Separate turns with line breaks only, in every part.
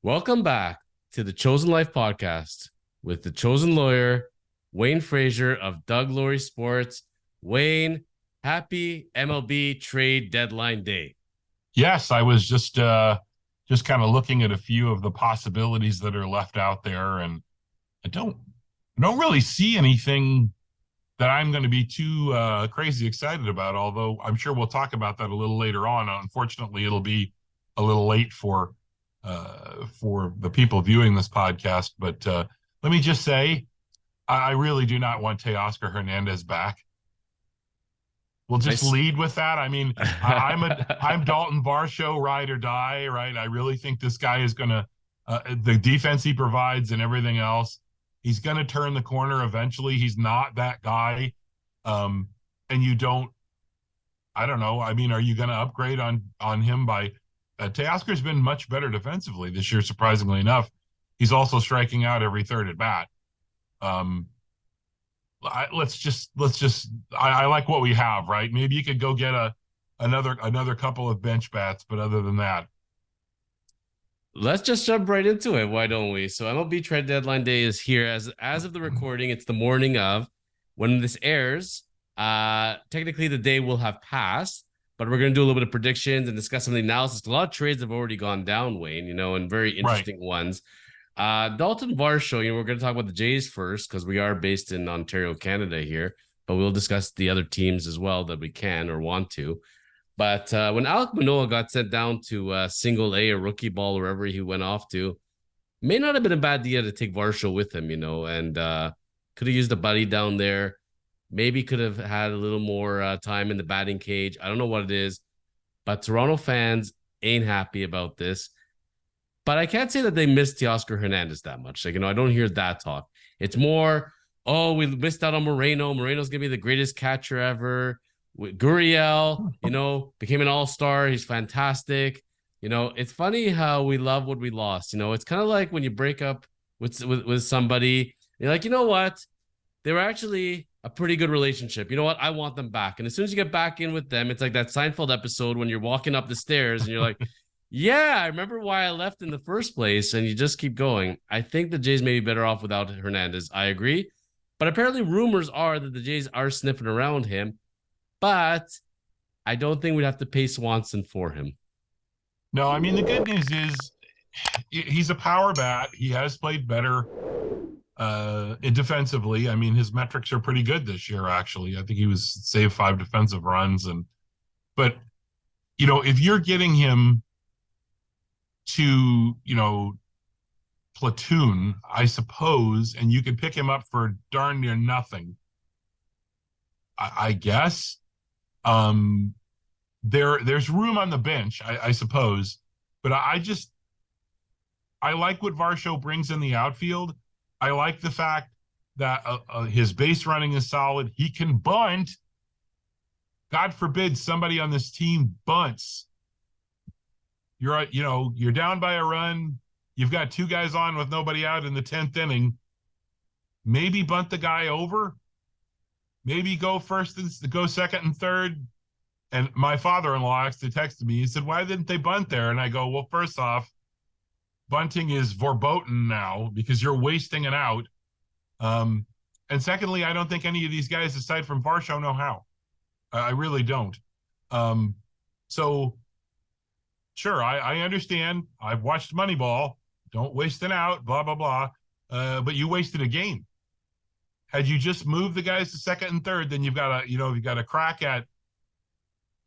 Welcome back to the Chosen Life podcast with the chosen lawyer, Wayne Frazier of Doug Laurie Sports. Wayne, happy MLB Trade Deadline Day.
Yes, I was just kind of looking at a few of the possibilities that are left out there, and I don't really see anything that I'm going to be too crazy excited about, although I'm sure we'll talk about that a little later on. Unfortunately, it'll be a little late for the people viewing this podcast, but let me just say, I really do not want Teoscar Hernandez back. We'll just lead with that. I mean, I'm Dalton Varsho, ride or die, right? I really think this guy is going to the defense he provides and everything else. He's going to turn the corner eventually. He's not that guy, and you don't. I don't know. I mean, are you going to upgrade on him by? Teoscar's been much better defensively this year, surprisingly enough. He's also striking out every third at bat. I like what we have, right? Maybe you could go get another couple of bench bats, but other than that,
let's just jump right into it. Why don't we? So MLB Trade Deadline Day is here. As of the recording, it's the morning of when this airs. Technically, the day will have passed, but we're going to do a little bit of predictions and discuss some of the analysis. A lot of trades have already gone down, Wayne, and very interesting ones. Dalton Varsho, we're going to talk about the Jays first because we are based in Ontario, Canada here, but we'll discuss the other teams as well that we can or want to. But when Alek Manoah got sent down to single A or rookie ball, wherever he went off to, may not have been a bad idea to take Varsho with him, and could have used a buddy down there. Maybe could have had a little more time in the batting cage. I don't know what it is, but Toronto fans ain't happy about this. But I can't say that they missed Teoscar Hernandez that much. I don't hear that talk. It's more, we missed out on Moreno. Moreno's going to be the greatest catcher ever. Gurriel, became an all-star. He's fantastic. It's funny how we love what we lost. It's kind of like when you break up with somebody, you're like, you know what? They were actually a pretty good relationship. You know what? I want them back. And as soon as you get back in with them, it's like that Seinfeld episode when you're walking up the stairs and you're like, yeah, I remember why I left in the first place, and you just keep going. I think the Jays may be better off without Hernandez. I agree. But apparently rumors are that the Jays are sniffing around him, but I don't think we'd have to pay Swanson for him.
No, I mean, the good news is he's a power bat. He has played better defensively. I mean, his metrics are pretty good this year, actually. I think he was saved 5 defensive runs. But if you're getting him to platoon, I suppose, and you could pick him up for darn near nothing, I guess there's room on the bench, I suppose, but I like what Varsho brings in the outfield. I like the fact that his base running is solid. He can bunt. God forbid somebody on this team bunts. You're down by a run. You've got 2 guys on with nobody out in the 10th inning. Maybe bunt the guy over. Maybe go second and third. And my father-in-law actually texted me. He said, "Why didn't they bunt there?" And I go, "Well, first off, bunting is verboten now because you're wasting an out. And secondly, I don't think any of these guys, aside from Varsho, know how. I really don't. So." Sure, I understand. I've watched Moneyball. Don't waste an out, blah, blah, blah. But you wasted a game. Had you just moved the guys to second and third, then you've got a crack at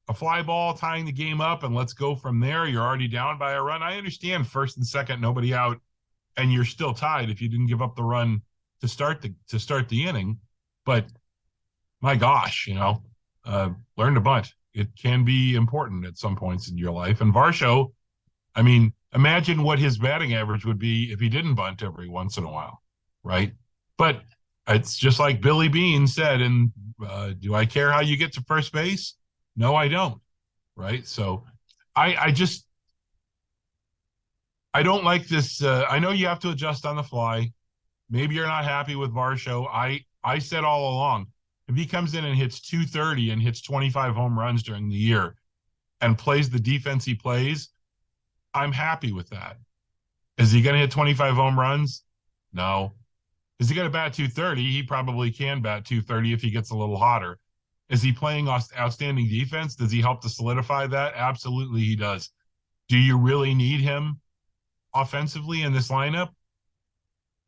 a fly ball tying the game up, and let's go from there. You're already down by a run. I understand first and second, nobody out, and you're still tied if you didn't give up the run to start the inning. But my gosh, learn to bunt. It can be important at some points in your life. And Varsho, I mean, imagine what his batting average would be if he didn't bunt every once in a while, right? But it's just like Billy Beane said, and do I care how you get to first base? No, I don't, right? So I don't like this. I know you have to adjust on the fly. Maybe you're not happy with Varsho. I said all along, if he comes in and hits 230 and hits 25 home runs during the year and plays the defense he plays, I'm happy with that. Is he going to hit 25 home runs? No. Is he going to bat 230? He probably can bat 230 if he gets a little hotter. Is he playing outstanding defense? Does he help to solidify that? Absolutely, he does. Do you really need him offensively in this lineup?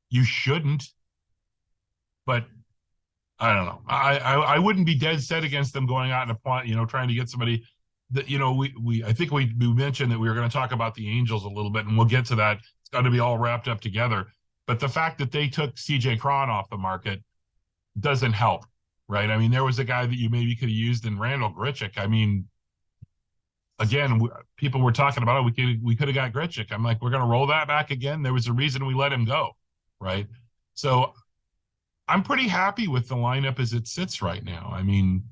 You shouldn't. But I don't know. I wouldn't be dead set against them going out and trying to get somebody that I think we mentioned that we were going to talk about the Angels a little bit, and we'll get to that. It's got to be all wrapped up together. But the fact that they took CJ Cron off the market doesn't help, right? I mean, there was a guy that you maybe could have used in Randall Grichuk. I mean, again, people were talking about it. We could have got Grichuk. I'm like, we're going to roll that back again. There was a reason we let him go, right? So I'm pretty happy with the lineup as it sits right now. I mean,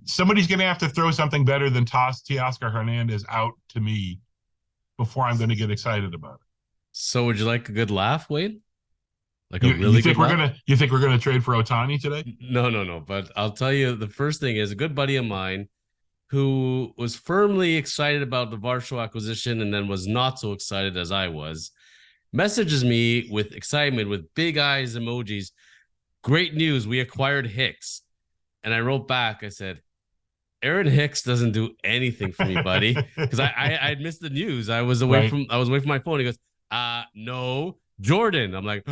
somebody's going to have to throw something better than Teoscar Hernandez out to me before I'm going to get excited about it.
So would you like a good laugh, Wade? Like
you think we're gonna trade for Ohtani today?
No. But I'll tell you, the first thing is a good buddy of mine who was firmly excited about the Varsho acquisition and then was not so excited as I was, messages me with excitement, with big eyes emojis. Great news, we acquired Hicks. And I wrote back, I said, Aaron Hicks doesn't do anything for me, buddy. Because I missed the news. I was away from my phone. He goes, no, Jordan. I'm like,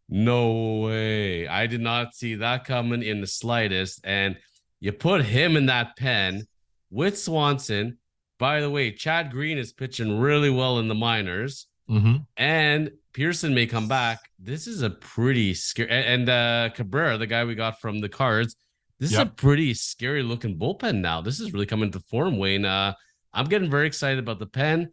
no way. I did not see that coming in the slightest. And you put him in that pen with Swanson. By the way, Chad Green is pitching really well in the minors.
Mm-hmm.
And Pearson may come back. This is a pretty scary. And Cabrera, the guy we got from the Cards, this is a pretty scary looking bullpen now. This is really coming to form, Wayne. I'm getting very excited about the pen.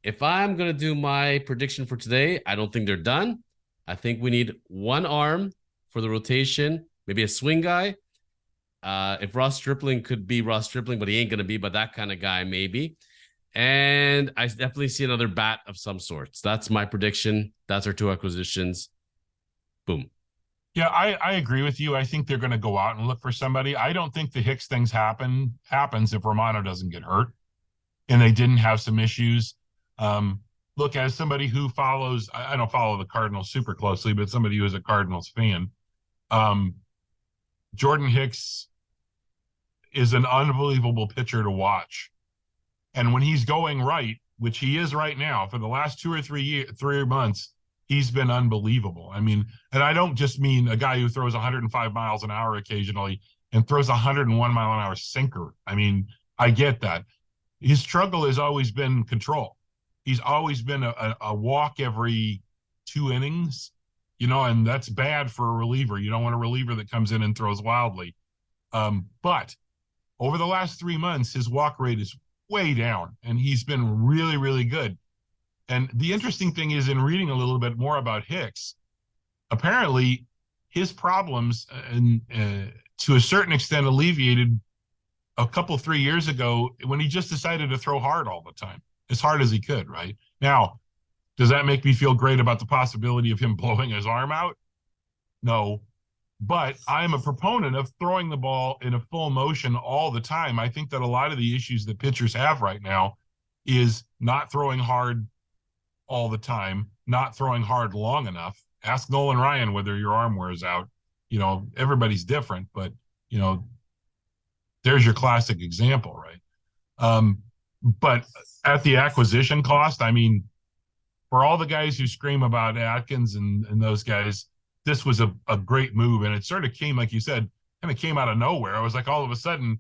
If I'm going to do my prediction for today, I don't think they're done. I think we need one arm for the rotation, maybe a swing guy. If Ross Stripling could be Ross Stripling, but he ain't going to be, but that kind of guy, maybe. And I definitely see another bat of some sorts. That's my prediction. That's our two acquisitions. Boom.
Yeah, I agree with you. I think they're going to go out and look for somebody. I don't think the Hicks things happens if Romano doesn't get hurt and they didn't have some issues. Look, as somebody who follows, I don't follow the Cardinals super closely, but somebody who is a Cardinals fan, Jordan Hicks is an unbelievable pitcher to watch. And when he's going right, which he is right now, for the last 2 or 3 months, he's been unbelievable. I mean, and I don't just mean a guy who throws 105 miles an hour occasionally and throws 101 mile an hour sinker. I mean, I get that. His struggle has always been control. He's always been a walk every 2 innings, and that's bad for a reliever. You don't want a reliever that comes in and throws wildly. But over the last 3 months, his walk rate is way down, and he's been really, really good. And the interesting thing is, in reading a little bit more about Hicks, apparently his problems, and to a certain extent, alleviated a couple 3 years ago when he just decided to throw hard all the time, as hard as he could. Right now, does that make me feel great about the possibility of him blowing his arm out? No, but I'm a proponent of throwing the ball in a full motion all the time. I think that a lot of the issues that pitchers have right now is not throwing hard all the time, not throwing hard long enough. Ask Nolan Ryan whether your arm wears out. Everybody's different, but there's your classic example, right? But at the acquisition cost, I mean, for all the guys who scream about Atkins and those guys, this was a great move. And it sort of came, like you said, kind of came out of nowhere. I was like, all of a sudden,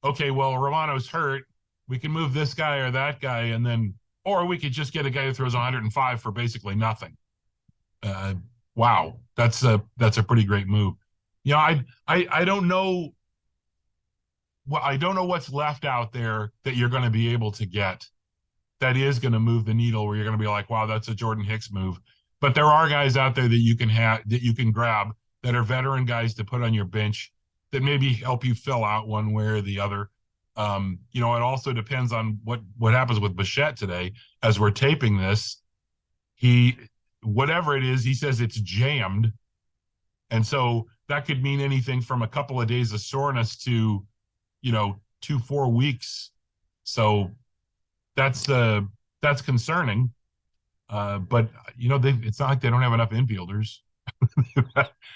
okay, well, Romano's hurt. We can move this guy or that guy, and then, or we could just get a guy who throws 105 for basically nothing. Wow, that's a pretty great move. I don't know. Well, I don't know what's left out there that you're going to be able to get that is going to move the needle, where you're going to be like, wow, that's a Jordan Hicks move. But there are guys out there that you can grab that are veteran guys to put on your bench that maybe help you fill out one way or the other. It also depends on what happens with Bichette today. As we're taping this, whatever it is, he says it's jammed. And so that could mean anything from a couple of days of soreness to, 2-4 weeks. So that's that's concerning. But it's not like they don't have enough infielders.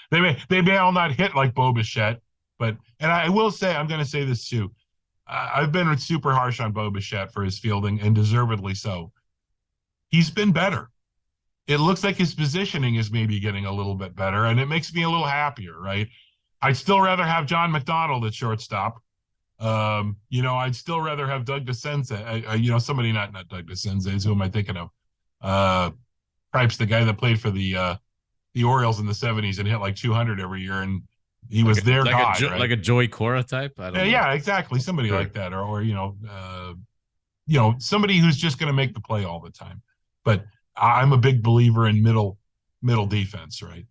They may all not hit like Bo Bichette, and I will say, I'm going to say this too. I've been super harsh on Bo Bichette for his fielding, and deservedly so. He's been better. It looks like his positioning is maybe getting a little bit better, and it makes me a little happier, right? I'd still rather have John McDonald at shortstop. I'd still rather have Doug DeCenza. Somebody not Doug DeCenza is who am I thinking of? Cripes, the guy that played for the Orioles in the 70s and hit like 200 every year, and he was their guy, right?
Like a Joey Cora type. I don't know.
Yeah, exactly. Somebody like that, or somebody who's just going to make the play all the time. But I'm a big believer in middle defense, right?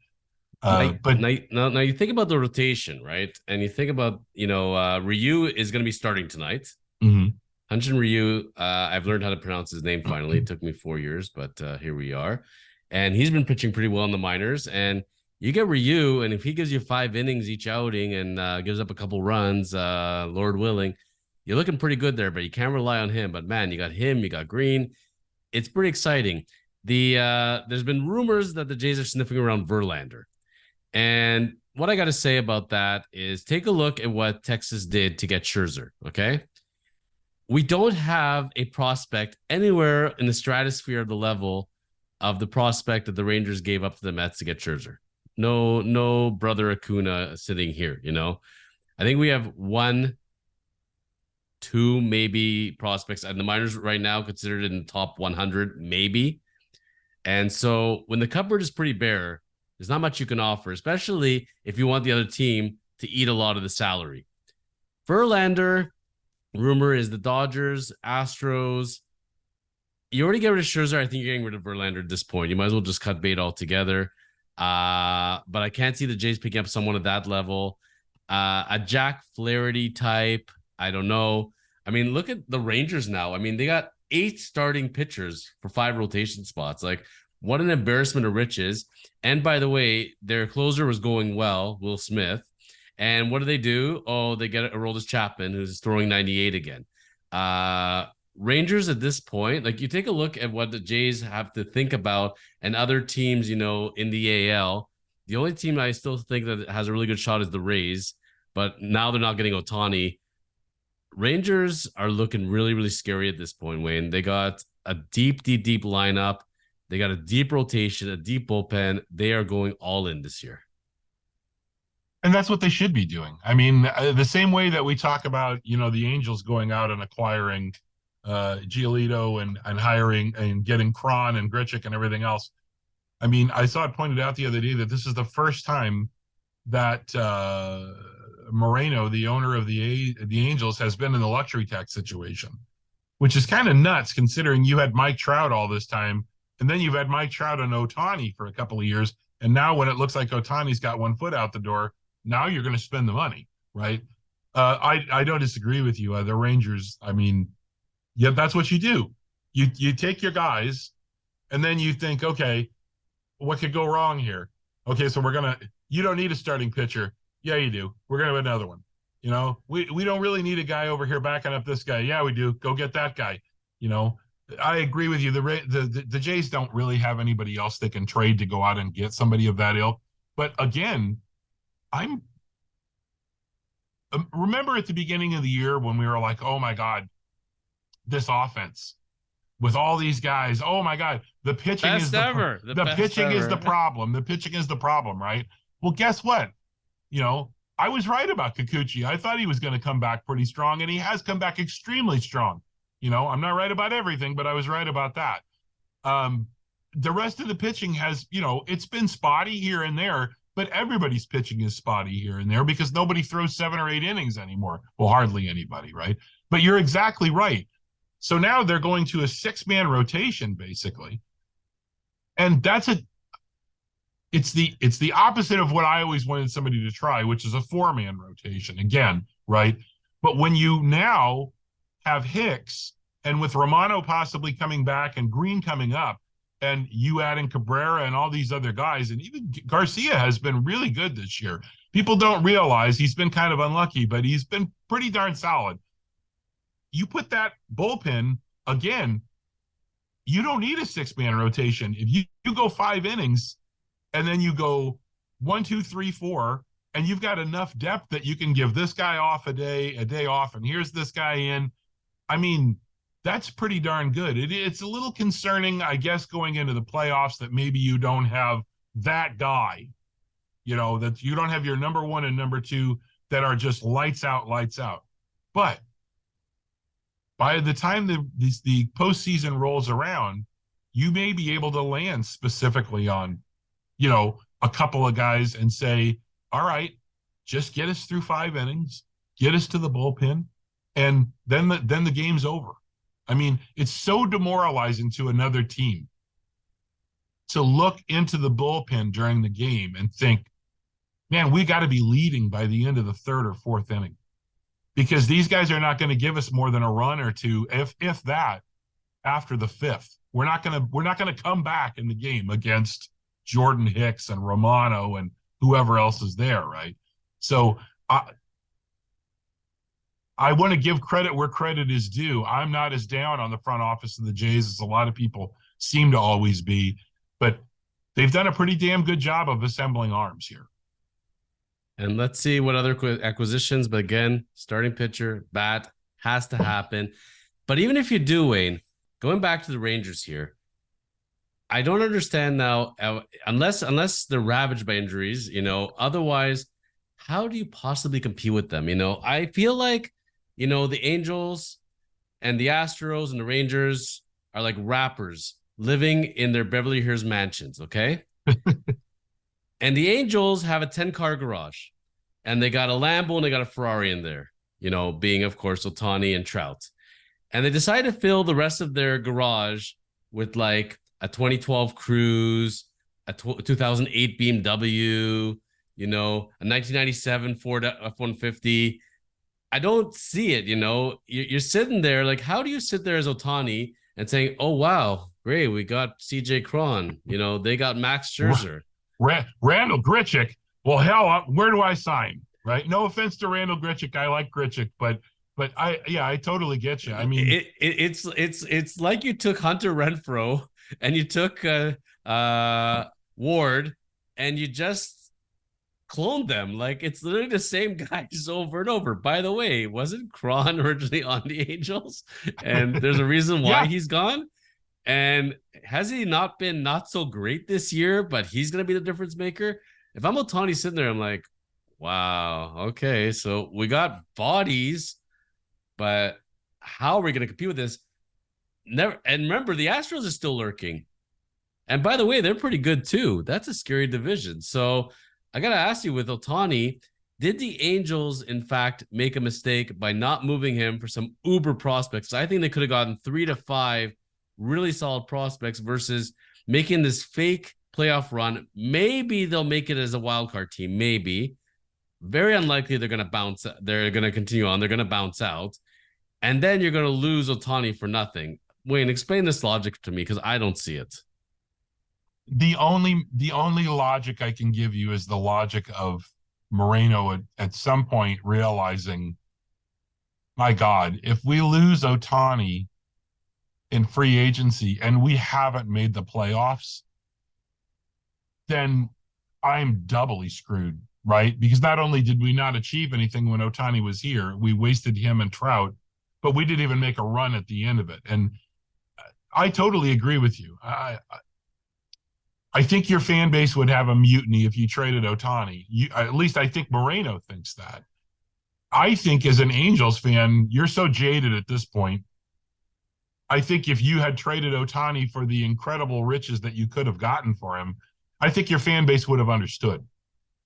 But now you think about the rotation, right? And you think about Ryu is going to be starting tonight.
Mm-hmm.
Hyun-Jin Ryu, I've learned how to pronounce his name finally. It took me 4 years, but here we are. And he's been pitching pretty well in the minors. And you get Ryu, and if he gives you 5 innings each outing and gives up a couple runs, Lord willing, you're looking pretty good there. But you can't rely on him. But man, you got him, you got Green. It's pretty exciting. There's been rumors that the Jays are sniffing around Verlander. And what I got to say about that is take a look at what Texas did to get Scherzer, okay? We don't have a prospect anywhere in the stratosphere of the level of the prospect that the Rangers gave up to the Mets to get Scherzer. No brother Acuna sitting here, I think we have 1, 2 maybe prospects and the minors right now considered in the top 100 maybe. And so when the cupboard is pretty bare, there's not much you can offer, especially if you want the other team to eat a lot of the salary. Verlander, rumor is the Dodgers, Astros. You already get rid of Scherzer. I think you're getting rid of Verlander at this point. You might as well just cut bait altogether. But I can't see the Jays picking up someone at that level. A Jack Flaherty type, I don't know. I mean, look at the Rangers now. I mean, they got 8 starting pitchers for 5 rotation spots. Like, what an embarrassment of riches. And by the way, their closer was going well, Will Smith. And what do? Oh, they get a Aroldis Chapman, who's throwing 98 again. Rangers at this point, like you take a look at what the Jays have to think about and other teams, in the AL. The only team I still think that has a really good shot is the Rays, but now they're not getting Ohtani. Rangers are looking really, really scary at this point, Wayne. They got a deep lineup. They got a deep rotation, a deep bullpen. They are going all in this year.
And that's what they should be doing. I mean, the same way that we talk about, the Angels going out and acquiring Giolito and hiring and getting Cron and Grichuk and everything else. I mean, I saw it pointed out the other day that this is the first time that Moreno, the owner of the Angels, has been in the luxury tax situation, which is kind of nuts considering you had Mike Trout all this time. And then you've had Mike Trout and Ohtani for a couple of years. And now when it looks like Ohtani's got 1 foot out the door, now you're going to spend the money, right? I don't disagree with you. The Rangers, I mean, yeah, that's what you do. You take your guys and then you think, okay, what could go wrong here? Okay, so you don't need a starting pitcher. Yeah, you do. We're going to have another one. We don't really need a guy over here backing up this guy. Yeah, we do. Go get that guy. I agree with you. The Jays don't really have anybody else they can trade to go out and get somebody of that ilk. But again, remember at the beginning of the year when we were like, oh my God, this offense with all these guys, oh my God, the pitching is the pitching is the problem. The pitching is the problem, right? Well, guess what? I was right about Kikuchi. I thought he was going to come back pretty strong, and he has come back extremely strong. I'm not right about everything, but I was right about that. The rest of the pitching has, it's been spotty here and there, but everybody's pitching is spotty here and there because nobody throws 7 or 8 innings anymore. Well, hardly anybody, right? But you're exactly right. So now they're going to a 6-man rotation, basically. And it's the opposite of what I always wanted somebody to try, which is a 4-man rotation again, right? But when you now have Hicks, and with Romano possibly coming back and Green coming up, and you adding Cabrera and all these other guys, and even Garcia has been really good this year. People don't realize he's been kind of unlucky, but he's been pretty darn solid. You put that bullpen, again, you don't need a 6-man rotation. If you go 5 innings and then you go 1, 2, 3, 4, and you've got enough depth that you can give this guy off a day off, and here's this guy in. I mean, that's pretty darn good. It's a little concerning, I guess, going into the playoffs that maybe you don't have that guy, that you don't have your number 1 and number 2 that are just lights out. But by the time the postseason rolls around, you may be able to land specifically on, a couple of guys and say, all right, just get us through 5 innings, get us to the bullpen, and then the game's over. I mean, it's so demoralizing to another team to look into the bullpen during the game and think, man, we got to be leading by the end of the 3rd or 4th inning, because these guys are not going to give us more than a run or two, if that, after the 5th. We're not going to come back in the game against Jordan Hicks and Romano and whoever else is there, right? So I want to give credit where credit is due. I'm not as down on the front office of the Jays as a lot of people seem to always be, but they've done a pretty damn good job of assembling arms here.
And let's see what other acquisitions. But again, starting pitcher, bat has to happen. But even if you do, Wayne, going back to the Rangers here, I don't understand now, unless they're ravaged by injuries, otherwise, how do you possibly compete with them? I feel like, the Angels and the Astros and the Rangers are like rappers living in their Beverly Hills mansions, okay? And the Angels have a 10-car garage, and they got a Lambo and they got a Ferrari in there, being, of course, Ohtani and Trout. And they decided to fill the rest of their garage with like a 2012 Cruise, a 2008 BMW, a 1997 Ford F-150. I don't see it, You're sitting there, like, how do you sit there as Ohtani and saying, oh, wow, great, we got CJ Cron, they got Max Scherzer.
Randall Grichuk. Well, hell, where do I sign? Right? No offense to Randall Grichuk. I like Grichuk, but I totally get you. I mean,
it's like you took Hunter Renfroe and you took Ward and you just cloned them. Like, it's literally the same guys over and over. By the way, wasn't Cron originally on the Angels? And there's a reason why he's gone. And has he not been not so great this year, but he's going to be the difference maker? If I'm Ohtani sitting there, I'm like, wow, okay, so we got bodies, but how are we going to compete with this? Never. And remember, the Astros are still lurking. And by the way, they're pretty good too. That's a scary division. So I got to ask you, with Ohtani, did the Angels, in fact, make a mistake by not moving him for some uber prospects? I think they could have gotten 3 to 5 really solid prospects versus making this fake playoff run. Maybe they'll make it as a wild card team. Maybe. Very unlikely they're going to bounce. They're going to continue on. They're going to bounce out. And then you're going to lose Ohtani for nothing. Wayne, explain this logic to me, because I don't see it.
The only logic I can give you is the logic of Moreno at some point realizing, my God, if we lose Ohtani in free agency and we haven't made the playoffs, then I'm doubly screwed, right? Because not only did we not achieve anything when Ohtani was here, we wasted him and Trout, but we didn't even make a run at the end of it. And I totally agree with you. I think your fan base would have a mutiny if you traded Ohtani. At least I think Moreno thinks that. I think as an Angels fan, you're so jaded at this point. I think if you had traded Ohtani for the incredible riches that you could have gotten for him, I think your fan base would have understood.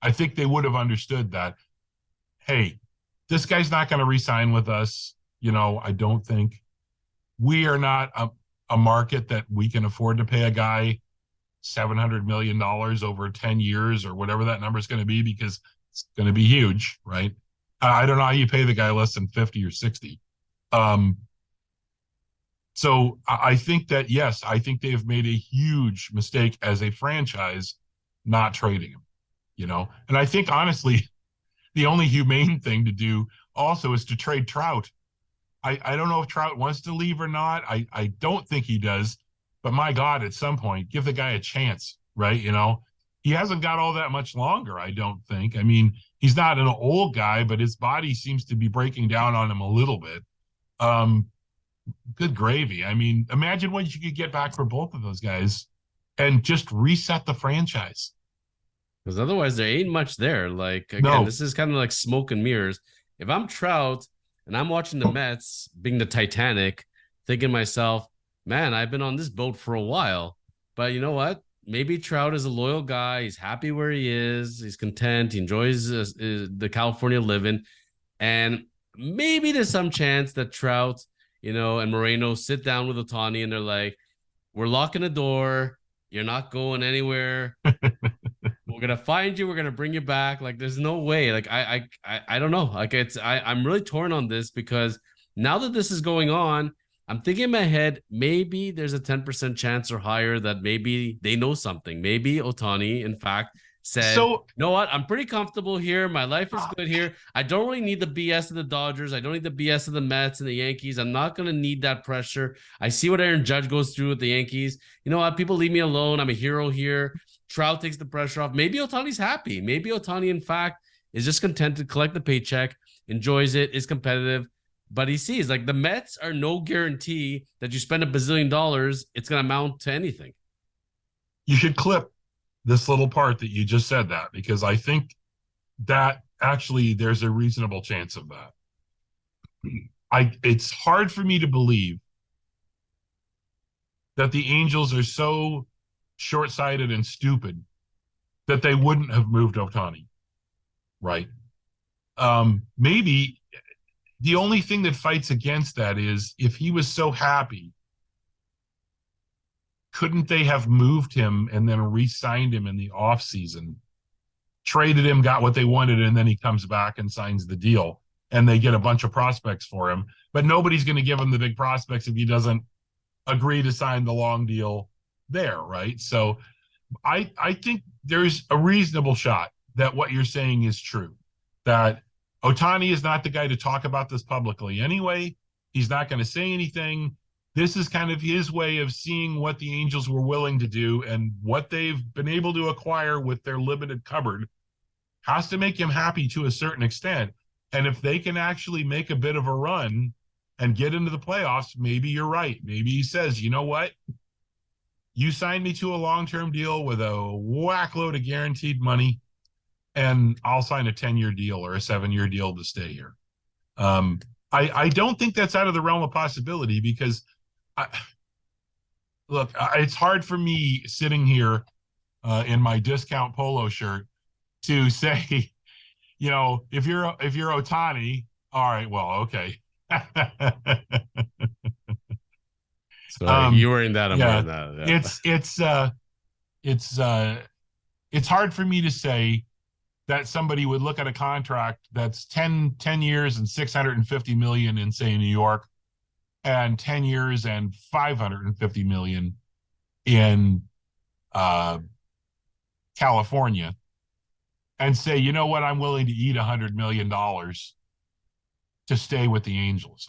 I think they would have understood that, hey, this guy's not going to re-sign with us. I don't think. We are not a market that we can afford to pay a guy $700 million over 10 years or whatever that number is going to be, because it's going to be huge, right? I don't know how you pay the guy less than 50 or 60. So I think that, yes, I think they've made a huge mistake as a franchise not trading him, And I think, honestly, the only humane thing to do also is to trade Trout. I don't know if Trout wants to leave or not. I don't think he does. But my God, at some point, give the guy a chance, right? You know, he hasn't got all that much longer, I don't think. I mean, he's not an old guy, but his body seems to be breaking down on him a little bit. Um, Good gravy. I mean, imagine what you could get back for both of those guys and just reset the franchise.
Because otherwise, there ain't much there. Like, again,
No,
this is kind of like smoke and mirrors. If I'm Trout and I'm watching the Mets being the Titanic, thinking to myself, man, I've been on this boat for a while. But you know what? Maybe Trout is a loyal guy. He's happy where he is. He's content. He enjoys the California living. And maybe there's some chance that Trout, and Moreno sit down with Ohtani and they're like, we're locking the door. You're not going anywhere. We're gonna find you. We're gonna bring you back. Like, there's no way. Like, I don't know. Like, I'm really torn on this because now that this is going on, I'm thinking in my head, maybe there's a 10% chance or higher that maybe they know something. Maybe Ohtani, in fact, said,
so
you know what? I'm pretty comfortable here. My life is good here. I don't really need the BS of the Dodgers. I don't need the BS of the Mets and the Yankees. I'm not going to need that pressure. I see what Aaron Judge goes through with the Yankees. You know what? People leave me alone. I'm a hero here. Trout takes the pressure off. Maybe Ohtani's happy. Maybe Ohtani, in fact, is just content to collect the paycheck, enjoys it, is competitive. But he sees like the Mets are no guarantee that you spend $1 bazillion, it's going to amount to anything.
you should clip this little part that you just said that because I think that actually there's a reasonable chance of that. It's hard for me to believe that the Angels are so short-sighted and stupid that they wouldn't have moved Ohtani, right? Maybe the only thing that fights against that is if he was so happy, couldn't they have moved him and then re-signed him in the offseason, traded him, got what they wanted, and then he comes back and signs the deal and they get a bunch of prospects for him. But nobody's going to give him the big prospects if he doesn't agree to sign the long deal there, right? So I think there's a reasonable shot that what you're saying is true, that Ohtani is not the guy to talk about this publicly anyway. He's not going to say anything. This is kind of his way of seeing what the Angels were willing to do, and what they've been able to acquire with their limited cupboard has to make him happy to a certain extent. And if they can actually make a bit of a run and get into the playoffs, maybe you're right. Maybe he says, you know what? You signed me to a long-term deal with a whack load of guaranteed money, and I'll sign a 10-year deal or a 7-year deal to stay here. I don't think that's out of the realm of possibility because, look, it's hard for me sitting here in my discount polo shirt to say, if you're Ohtani, all right, well, okay.
Sorry, you were in that. I'm
yeah,
wearing that. Yeah.
It's hard for me to say that somebody would look at a contract that's 10 years and 650 million in, say, New York, and 10 years and 550 million in California, and say, you know what, I'm willing to eat $100 million to stay with the Angels.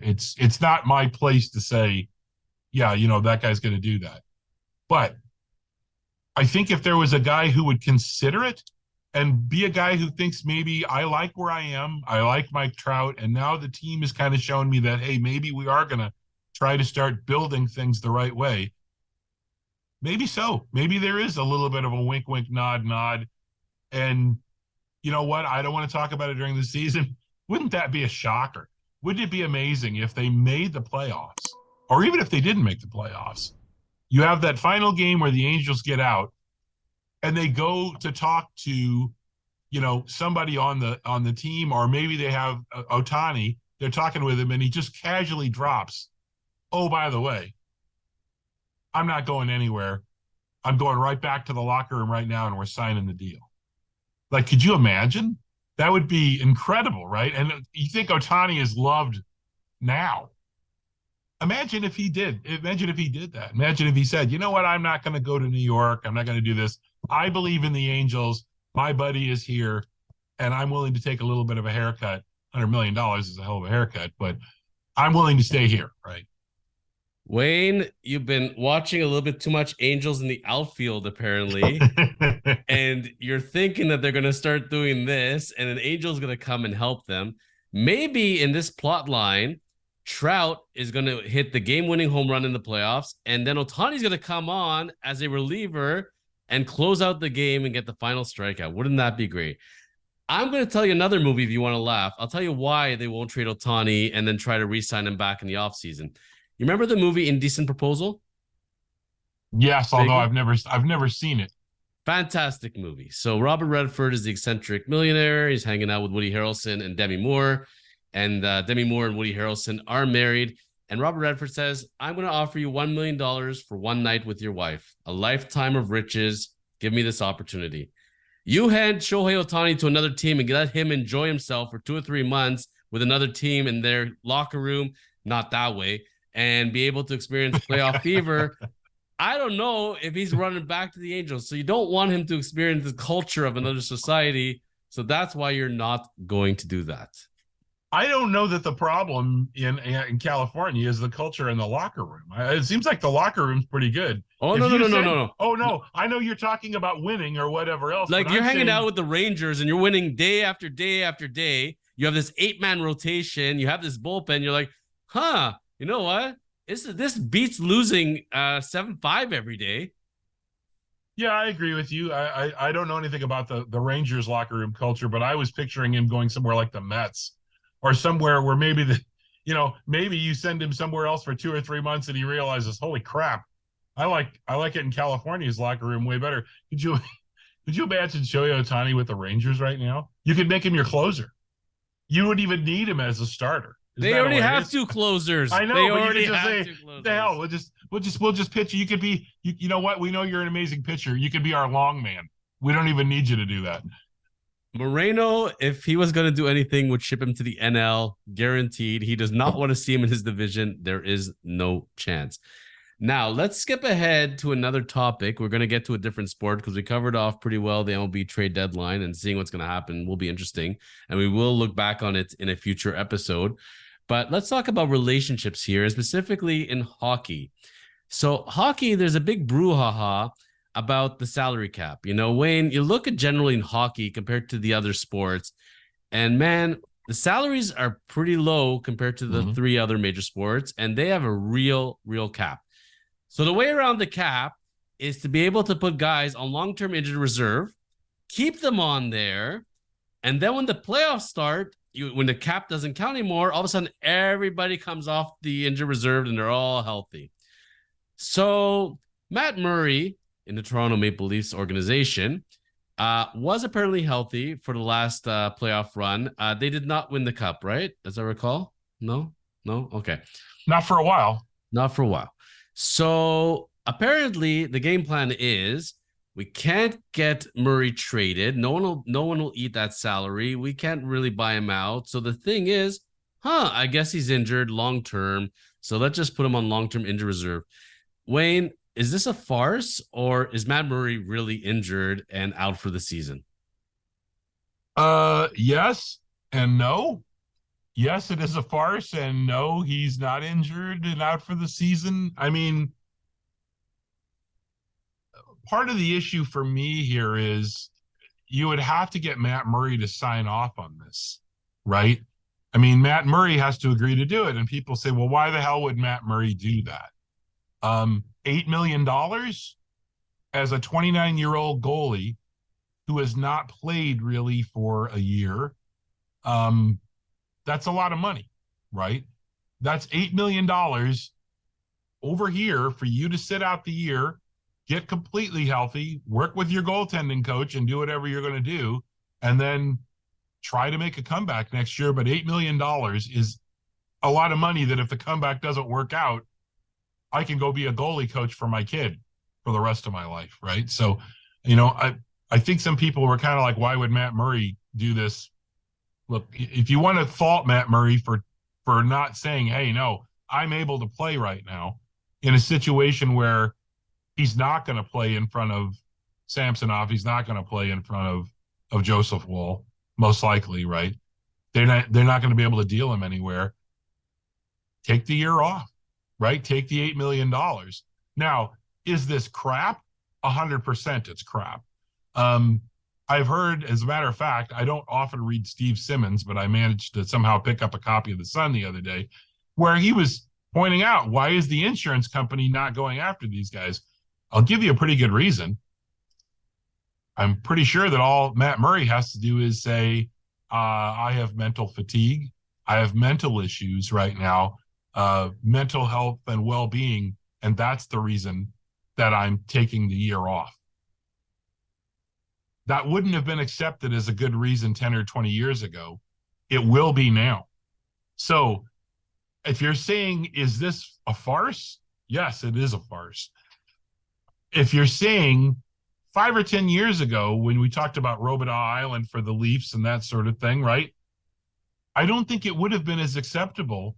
It's not my place to say, yeah, that guy's going to do that. But I think if there was a guy who would consider it and be a guy who thinks, maybe I like where I am, I like Mike Trout, and now the team has kind of shown me that, hey, maybe we are going to try to start building things the right way. Maybe so. Maybe there is a little bit of a wink, wink, nod, nod. And you know what? I don't want to talk about it during the season. Wouldn't that be a shocker? Wouldn't it be amazing if they made the playoffs, or even if they didn't make the playoffs? You have that final game where the Angels get out and they go to talk to, somebody on the team, or maybe they have Ohtani. They're talking with him and he just casually drops, oh, by the way, I'm not going anywhere. I'm going right back to the locker room right now and we're signing the deal. Like, could you imagine? That would be incredible, right? And you think Ohtani is loved now. Imagine if he did. Imagine if he did that. Imagine if he said, you know what, I'm not going to go to New York. I'm not going to do this. I believe in the Angels. My buddy is here, and I'm willing to take a little bit of a haircut. $100 million is a hell of a haircut, but I'm willing to stay here, right?
Wayne, you've been watching a little bit too much Angels in the outfield, apparently, and you're thinking that they're going to start doing this, and an Angel's going to come and help them. Maybe in this plot line, Trout is going to hit the game-winning home run in the playoffs, and then Ohtani's going to come on as a reliever and close out the game and get the final strikeout. Wouldn't that be great? I'm going to tell you another movie if you want to laugh. I'll tell you why they won't trade Ohtani and then try to re-sign him back in the offseason. You remember the movie Indecent Proposal?
Yes, although
Big,
I've never seen it.
fantastic movie. So Robert Redford is the eccentric millionaire. He's hanging out with Woody Harrelson and Demi Moore. And Demi Moore and Woody Harrelson are married. And Robert Redford says, I'm going to offer you $1 million for one night with your wife, a lifetime of riches. Give me this opportunity. You hand Shohei Ohtani to another team and let him enjoy himself for 2 or 3 months with another team in their locker room, not that way, and be able to experience playoff fever. I don't know if he's running back to the Angels. So you don't want him to experience the culture of another society. So that's why you're not going to do that.
I don't know that the problem in California is the culture in the locker room. It seems like the locker room's pretty good.
Oh, no.
Oh, no. I know you're talking about winning or whatever else.
Like, you're hanging out with the Rangers and you're winning day after day after day. You have this 8-man rotation. You have this bullpen. You're like, you know what? This beats losing 7-5 every day.
Yeah, I agree with you. I don't know anything about the Rangers locker room culture, but I was picturing him going somewhere like the Mets or somewhere where maybe you send him somewhere else for 2 or 3 months and he realizes, holy crap, I like it in California's locker room way better. Could you imagine Shohei Ohtani with the Rangers right now? You could make him your closer. You wouldn't even need him as a starter.
They already have 2 closers.
I know,
they
but
already
you could just
have
say,
2 closers.
the hell, we'll just pitch you. You could be, you know what? We know you're an amazing pitcher. You could be our long man. We don't even need you to do that.
Moreno, if he was going to do anything, would ship him to the NL, guaranteed. He does not want to see him in his division. There is no chance. Now, let's skip ahead to another topic. We're going to get to a different sport because we covered off pretty well the MLB trade deadline, and seeing what's going to happen will be interesting. And we will look back on it in a future episode. But let's talk about relationships here, specifically in hockey. So hockey, there's a big brouhaha about the salary cap. You know, Wayne, you look at generally in hockey compared to the other sports, and man, the salaries are pretty low compared to the 3 other major sports, and they have a real cap. So the way around the cap is to be able to put guys on long-term injured reserve, keep them on there, and then when the playoffs start, when the cap doesn't count anymore, all of a sudden everybody comes off the injured reserve and they're all healthy. So Matt Murray in the Toronto Maple Leafs organization was apparently healthy for the last playoff run. They did not win the cup, right? As I recall? No? Okay.
Not for a while.
Not for a while. So apparently the game plan is we can't get Murray traded. No one will eat that salary. We can't really buy him out. So the thing is, I guess he's injured long term. So let's just put him on long-term injured reserve. Wayne, is this a farce or is Matt Murray really injured and out for the season?
Yes and no. Yes, it is a farce, and no, he's not injured and out for the season. I mean, part of the issue for me here is you would have to get Matt Murray to sign off on this, right? I mean, Matt Murray has to agree to do it. And people say, well, why the hell would Matt Murray do that? $8 million as a 29-year-old goalie who has not played really for a year. That's a lot of money, right? That's $8 million over here for you to sit out the year, get completely healthy, work with your goaltending coach and do whatever you're going to do, and then try to make a comeback next year. But $8 million is a lot of money that if the comeback doesn't work out, I can go be a goalie coach for my kid for the rest of my life, right? So, I think some people were kind of like, why would Matt Murray do this? Look, if you want to fault Matt Murray for not saying, hey, no, I'm able to play right now in a situation where he's not going to play in front of Samsonov, he's not going to play in front of Joseph Woll, most likely, right? They're not going to be able to deal him anywhere. Take the year off. right? Take the $8 million. Now, is this crap? 100% it's crap. I've heard, as a matter of fact, I don't often read Steve Simmons, but I managed to somehow pick up a copy of The Sun the other day, where he was pointing out, why is the insurance company not going after these guys? I'll give you a pretty good reason. I'm pretty sure that all Matt Murray has to do is say, I have mental fatigue. I have mental issues right now, mental health and well-being, and that's the reason that I'm taking the year off. That wouldn't have been accepted as a good reason 10 or 20 years ago. It will be now. So if you're saying, is this a farce? Yes, it is a farce. If you're saying 5 or 10 years ago, when we talked about Robidas Island for the Leafs and that sort of thing, right? I don't think it would have been as acceptable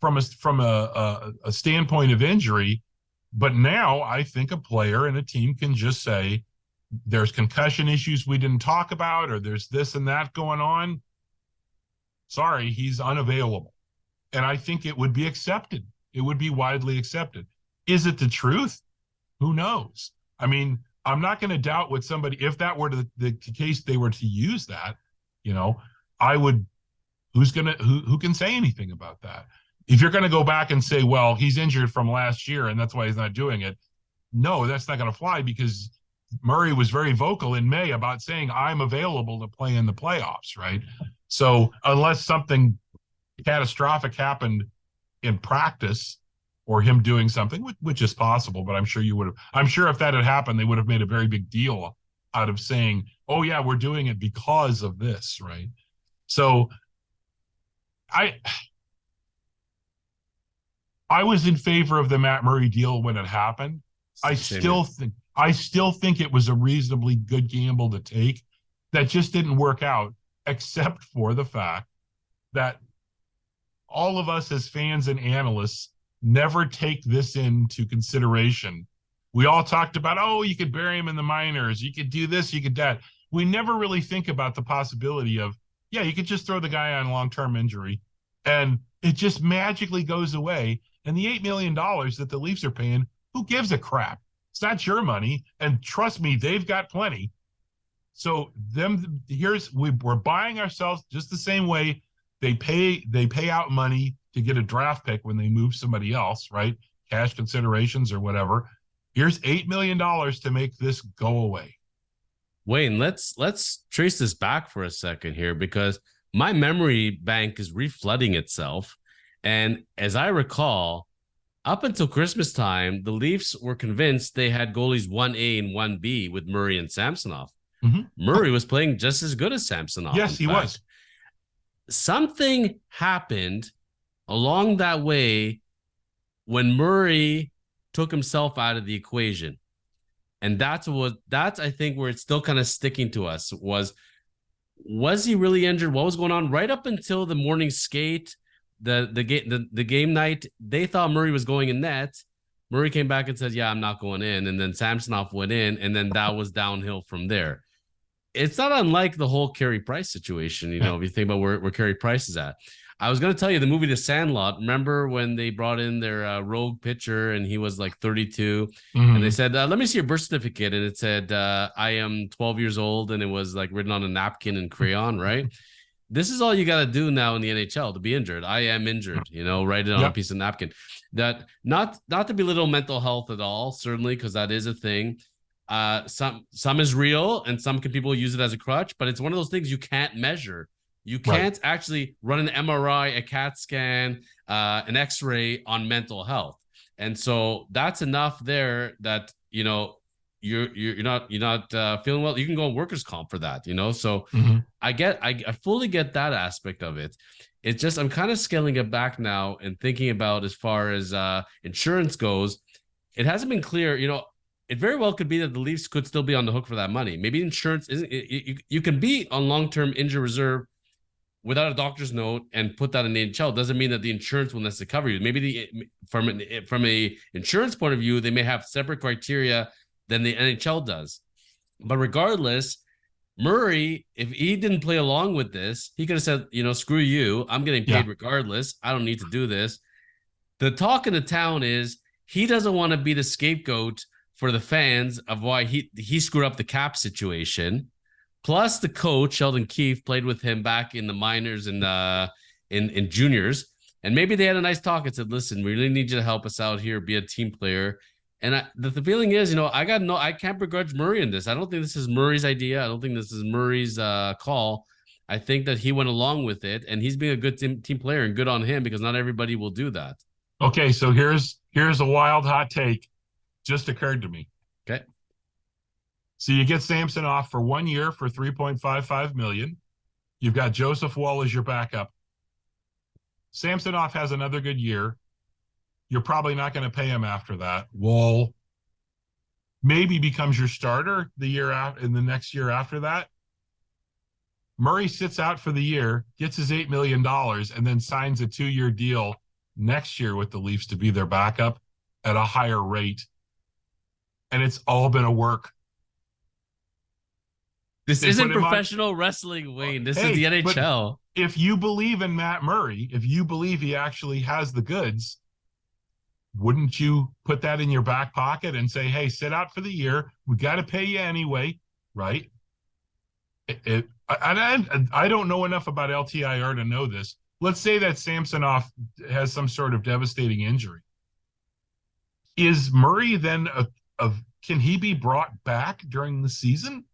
from a standpoint of injury. But now I think a player and a team can just say, there's concussion issues we didn't talk about, or there's this and that going on. Sorry, he's unavailable. And I think it would be accepted. It would be widely accepted. Is it the truth? Who knows? I mean, I'm not going to doubt what somebody, if that were the case, they were to use that, I would, who can say anything about that? If you're going to go back and say, well, he's injured from last year and that's why he's not doing it. No, that's not going to fly, because Murray was very vocal in May about saying, I'm available to play in the playoffs, right? So unless something catastrophic happened in practice or him doing something, which is possible, but I'm sure if that had happened, they would have made a very big deal out of saying, oh yeah, we're doing it because of this, right? So I was in favor of the Matt Murray deal when it happened. I still think it was a reasonably good gamble to take that just didn't work out, except for the fact that all of us as fans and analysts never take this into consideration. We all talked about, oh, you could bury him in the minors, you could do this, you could that. We never really think about the possibility of, yeah, you could just throw the guy on long-term injury and it just magically goes away. And the $8 million that the Leafs are paying, who gives a crap? It's not your money. And trust me, they've got plenty. So we're buying ourselves just the same way they pay out money to get a draft pick when they move somebody else, right? Cash considerations or whatever. Here's $8 million to make this go away.
Wayne, let's trace this back for a second here, because my memory bank is reflooding itself. And as I recall, up until Christmas time, the Leafs were convinced they had goalies 1A and 1B with Murray and Samsonov. Mm-hmm. Murray was playing just as good as Samsonov.
Yes, he was.
Something happened along that way when Murray took himself out of the equation. And that's I think where it's still kind of sticking to us was he really injured? What was going on? Right up until the morning skate, the game night, they thought Murray was going in net. Murray came back and said, yeah, I'm not going in. And then Samsonov went in, and then that was downhill from there. It's not unlike the whole Carey Price situation, if you think about where Carey Price is at. I was going to tell you the movie The Sandlot. Remember when they brought in their rogue pitcher and he was like 32 and they said, let me see your birth certificate. And it said, I am 12 years old. And it was like written on a napkin in crayon, right? This is all you got to do now in the NHL to be injured. I am injured, write it on a piece of napkin. That not to belittle mental health at all, certainly, because that is a thing. Some is real and some people use it as a crutch, but it's one of those things you can't measure. You can't actually run an MRI, a CAT scan, an X-ray on mental health. And so that's enough there that, you're not feeling well. You can go on workers' comp for that, So I fully get that aspect of it. It's just, I'm kind of scaling it back now and thinking about as far as insurance goes, it hasn't been clear, it very well could be that the Leafs could still be on the hook for that money. Maybe insurance isn't, you can be on long-term injury reserve without a doctor's note and put that in the NHL. Doesn't mean that the insurance will necessarily cover you. Maybe from a insurance point of view, they may have separate criteria than the NHL does. But regardless, Murray, if he didn't play along with this, he could have said, screw you. I'm getting paid regardless. I don't need to do this. The talk in the town is he doesn't want to be the scapegoat for the fans of why he screwed up the cap situation. Plus, the coach Sheldon Keefe played with him back in the minors and in juniors, and maybe they had a nice talk and said, "Listen, we really need you to help us out here, be a team player." And the feeling is, I can't begrudge Murray in this. I don't think this is Murray's idea. I don't think this is Murray's call. I think that he went along with it, and he's being a good team player, and good on him because not everybody will do that.
Okay, so here's a wild hot take just occurred to me.
Okay.
So you get Samsonov for 1 year for $3.55 million. You've got Joseph Woll as your backup. Samsonov has another good year. You're probably not going to pay him after that. Woll maybe becomes your starter the year out in the next year after that. Murray sits out for the year, gets his $8 million, and then signs a 2-year deal next year with the Leafs to be their backup at a higher rate. And it's all been a work.
This isn't professional wrestling, Wayne. This is the NHL.
If you believe in Matt Murray, if you believe he actually has the goods, wouldn't you put that in your back pocket and say, hey, sit out for the year. We got to pay you anyway, right? I don't know enough about LTIR to know this. Let's say that Samsonov has some sort of devastating injury. Is Murray then can he be brought back during the season?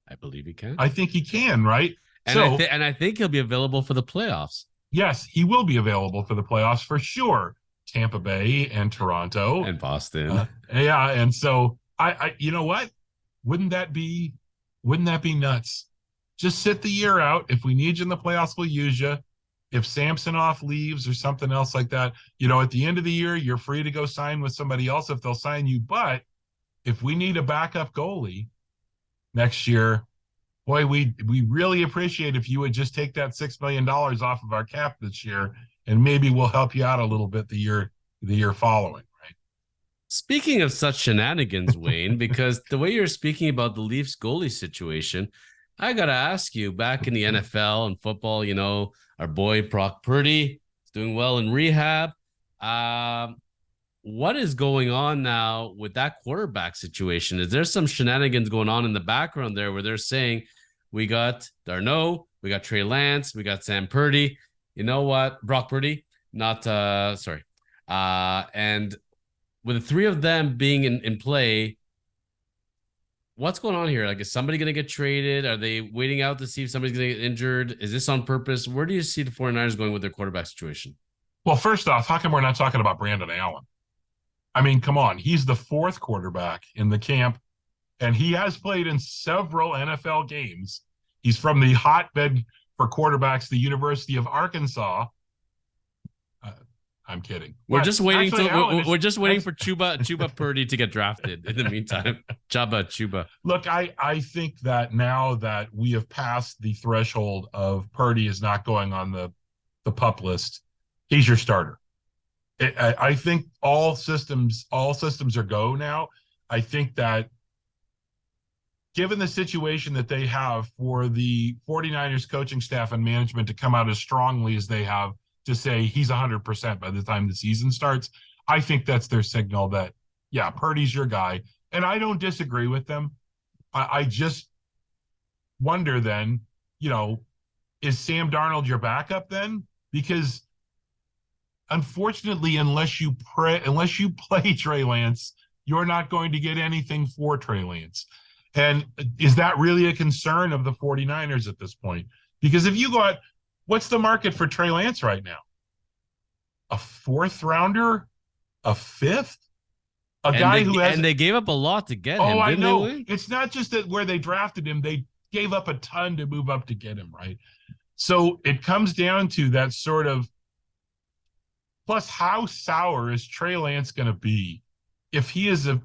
I believe he can.
I think he can, right?
And I think he'll be available for the playoffs.
Yes, he will be available for the playoffs for sure. Tampa Bay and Toronto
and Boston.
Yeah, and so I you know what? Wouldn't that be nuts? Just sit the year out. If we need you in the playoffs, we'll use you. If Samsonov leaves or something else like that, at the end of the year, you're free to go sign with somebody else if they'll sign you. But if we need a backup goalie next year, boy, we really appreciate if you would just take that $6 million off of our cap this year, and maybe we'll help you out a little bit the year following, right?
Speaking of such shenanigans, Wayne, because the way you're speaking about the Leafs goalie situation, I got to ask you, back in the NFL and football, our boy Brock Purdy is doing well in rehab. What is going on now with that quarterback situation? Is there some shenanigans going on in the background there where they're saying, we got Darno, we got Trey Lance, we got Sam Purdy. You know what? Brock Purdy, sorry. And with the three of them being in play, what's going on here? Like, is somebody going to get traded? Are they waiting out to see if somebody's going to get injured? Is this on purpose? Where do you see the 49ers going with their quarterback situation?
Well, first off, how come we're not talking about Brandon Allen? I mean, come on. He's the 4th quarterback in the camp, and he has played in several NFL games. He's from the hotbed for quarterbacks, the University of Arkansas. I'm kidding.
We're just waiting for Chuba Purdy to get drafted. In the meantime, Chuba.
Look, I think that now that we have passed the threshold of Purdy is not going on the PUP list, he's your starter. I think all systems are go now. I think that given the situation that they have for the 49ers coaching staff and management to come out as strongly as they have to say he's 100% by the time the season starts, I think that's their signal that, yeah, Purdy's your guy. And I don't disagree with them. I just wonder then, is Sam Darnold your backup then? Because unfortunately, unless you play Trey Lance, you're not going to get anything for Trey Lance. And is that really a concern of the 49ers at this point? Because if you got, what's the market for Trey Lance right now? A 4th rounder? A 5th?
And they gave up a lot to get him.
Oh, I know. It's not just that where they drafted him, they gave up a ton to move up to get him, right? So it comes down to that sort of, plus how sour is Trey Lance going to be if he is in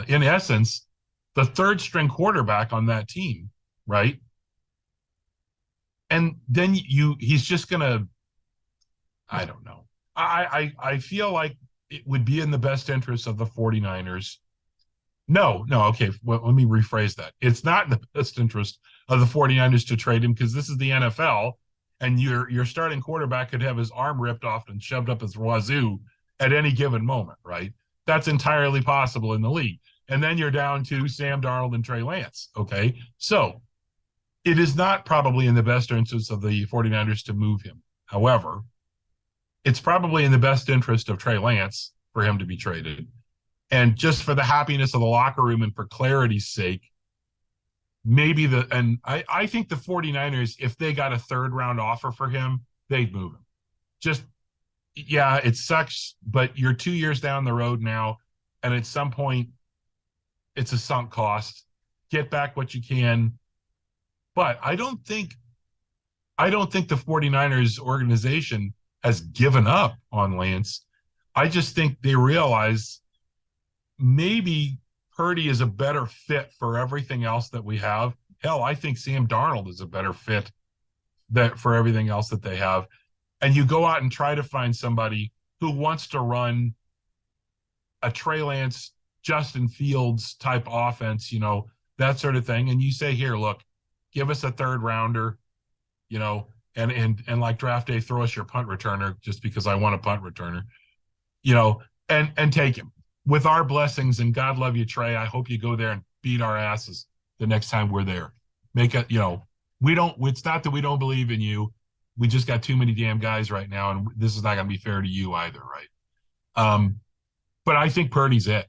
essence the 3rd string quarterback on that team, right? And then he's just going to, I don't know. I feel like it would be in the best interest of the 49ers. No, okay. Well, let me rephrase that. It's not in the best interest of the 49ers to trade him because this is the NFL and your starting quarterback could have his arm ripped off and shoved up his wazoo at any given moment, right? That's entirely possible in the league. And then you're down to Sam Darnold and Trey Lance. Okay. So it is not probably in the best interest of the 49ers to move him. However, it's probably in the best interest of Trey Lance for him to be traded. And just for the happiness of the locker room and for clarity's sake, maybe I think the 49ers, if they got a third round offer for him, they'd move him. Just, yeah, it sucks, but you're 2 years down the road now. And at some point, it's a sunk cost. Get back what you can. But I don't think the 49ers organization has given up on Lance. I just think they realize maybe Purdy is a better fit for everything else that we have. Hell, I think Sam Darnold is a better fit for everything else that they have. And you go out and try to find somebody who wants to run a Trey Lance, Justin Fields type offense, that sort of thing. And you say, here, look, give us a third rounder, and like draft day, throw us your punt returner just because I want a punt returner, and take him with our blessings. And God love you, Trey. I hope you go there and beat our asses the next time we're there. Make it, it's not that we don't believe in you. We just got too many damn guys right now. And this is not going to be fair to you either. Right. But I think Purdy's it,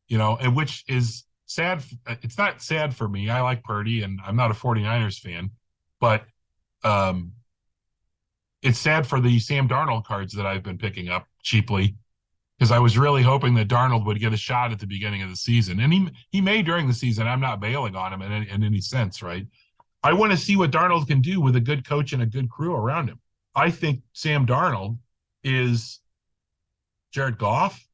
and which is sad. It's not sad for me. I like Purdy and I'm not a 49ers fan, but it's sad for the Sam Darnold cards that I've been picking up cheaply, because I was really hoping that Darnold would get a shot at the beginning of the season. And he may during the season. I'm not bailing on him in any sense, right? I want to see what Darnold can do with a good coach and a good crew around him. I think Sam Darnold is Jared Goff,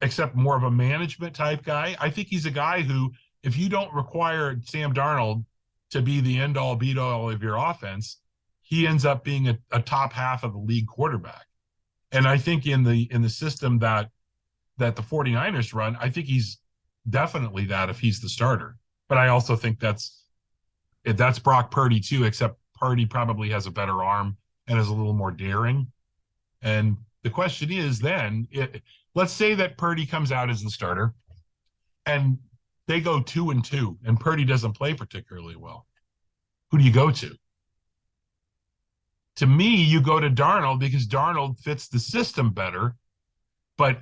except more of a management type guy. I think he's a guy who, if you don't require Sam Darnold to be the end all beat all of your offense, he ends up being a top half of the league quarterback. And I think in the system that the 49ers run, I think he's definitely that if he's the starter. But I also think that's Brock Purdy too, except Purdy probably has a better arm and is a little more daring. And the question is then, let's say that Purdy comes out as the starter and they go 2-2 and Purdy doesn't play particularly well. Who do you go to? To me, you go to Darnold because Darnold fits the system better, but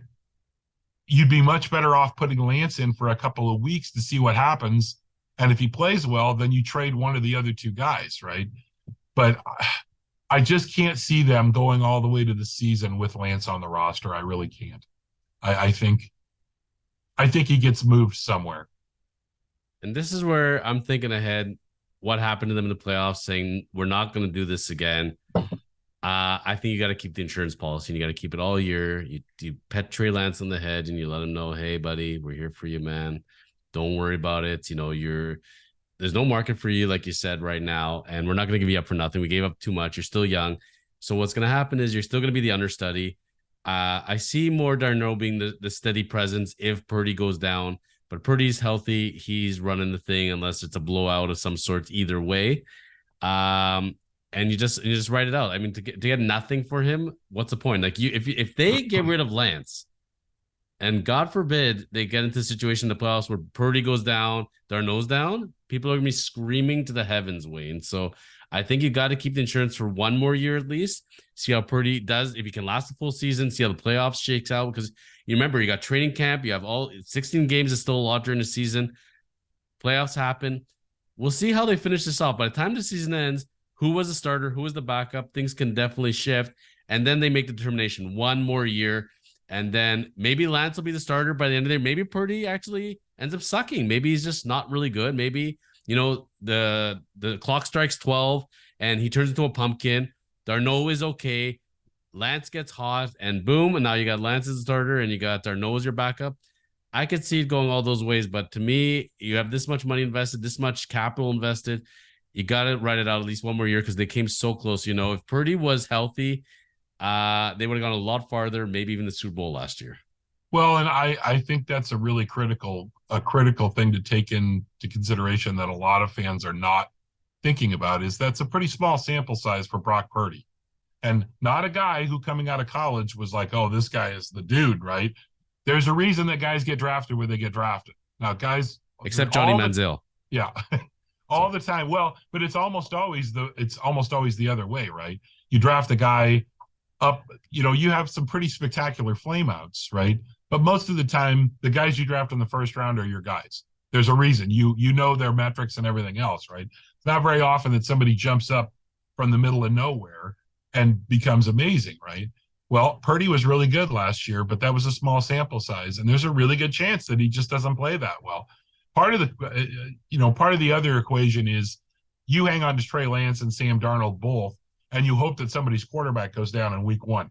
you'd be much better off putting Lance in for a couple of weeks to see what happens. And if he plays well, then you trade one of the other two guys, right? But I just can't see them going all the way to the season with Lance on the roster. I really can't. I think he gets moved somewhere.
And this is where I'm thinking ahead. What happened to them in the playoffs, saying we're not going to do this again. I think you got to keep the insurance policy and you got to keep it all year. You pet Trey Lance on the head and you let him know, hey, buddy, we're here for you, man. Don't worry about it. There's no market for you, like you said right now, and we're not going to give you up for nothing. We gave up too much. You're still young. So what's going to happen is you're still going to be the understudy. I see more Darnold being the steady presence if Purdy goes down. But Purdy's healthy. He's running the thing unless it's a blowout of some sort either way. And you just write it out. I mean, to get nothing for him, what's the point? Like if they get rid of Lance, and God forbid they get into a situation in the playoffs where Purdy goes down, Darnold's down, people are gonna be screaming to the heavens, Wayne. So I think you got to keep the insurance for one more year at least. See how Purdy does, if he can last the full season, see how the playoffs shakes out. Because you remember, you got training camp, you have all 16 games is still a lot during the season. Playoffs happen. We'll see how they finish this off. By the time the season ends, who was the starter, who was the backup, things can definitely shift. And then they make the determination one more year. And then maybe Lance will be the starter by the end of the year. Maybe Purdy actually ends up sucking. Maybe he's just not really good. Maybe, the clock strikes 12 and he turns into a pumpkin. Darnold is okay. Lance gets hot and boom. And now you got Lance as a starter and you got Darnold as your backup. I could see it going all those ways. But to me, you have this much money invested, this much capital invested. You got to write it out at least one more year because they came so close. If Purdy was healthy, they would have gone a lot farther, maybe even the Super Bowl last year.
Well, and I think that's a really critical thing to take into consideration that a lot of fans are not thinking about is that's a pretty small sample size for Brock Purdy. And not a guy who coming out of college was like, oh, this guy is the dude, right? There's a reason that guys get drafted where they get drafted. Now, guys,
Except Johnny Manziel.
Yeah. all the time. Well, but it's almost always the other way, right? You draft a guy up, you have some pretty spectacular flameouts, right? But most of the time, the guys you draft in the first round are your guys. There's a reason. You know their metrics and everything else, right? It's not very often that somebody jumps up from the middle of nowhere and becomes amazing, right? Well, Purdy was really good last year, but that was a small sample size, and there's a really good chance that he just doesn't play that well. Part of the other equation is you hang on to Trey Lance and Sam Darnold both, and you hope that somebody's quarterback goes down in week 1.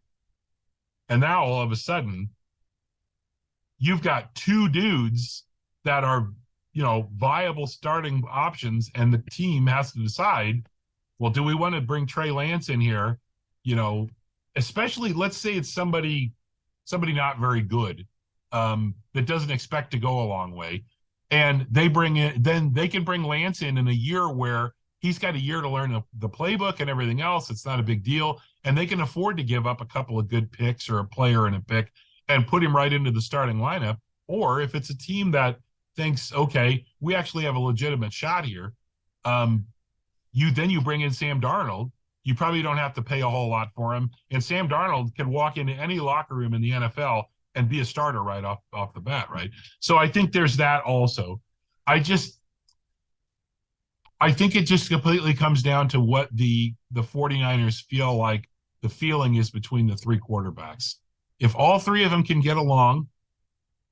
And now all of a sudden, you've got two dudes that are, viable starting options, and the team has to decide, well, do we want to bring Trey Lance in here? Especially, let's say it's somebody not very good, that doesn't expect to go a long way. And then they can bring Lance in a year where he's got a year to learn the playbook and everything else. It's not a big deal. And they can afford to give up a couple of good picks or a player and a pick and put him right into the starting lineup. Or if it's a team that thinks, okay, we actually have a legitimate shot here, you bring in Sam Darnold. You probably don't have to pay a whole lot for him. And Sam Darnold can walk into any locker room in the NFL and be a starter right off the bat, right? So I think there's that also. I think it just completely comes down to what the 49ers feel like the feeling is between the three quarterbacks. If all three of them can get along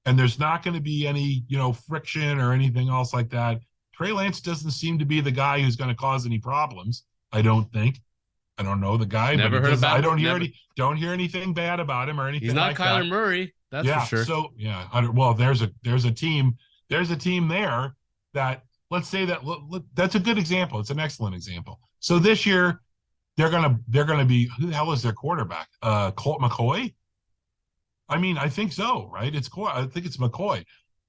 and there's not going to be any, friction or anything else like that, Trey Lance doesn't seem to be the guy who's going to cause any problems, I don't think. I don't know the guy,
never heard about.
I don't hear anything bad about him or anything.
He's not
like
Kyler
that.
Murray, that's for sure.
So well, there's a team there that, let's say that's a good example. It's an excellent example. So this year they're gonna be, who the hell is their quarterback? Colt McCoy. I mean, I think so, right? I think it's McCoy.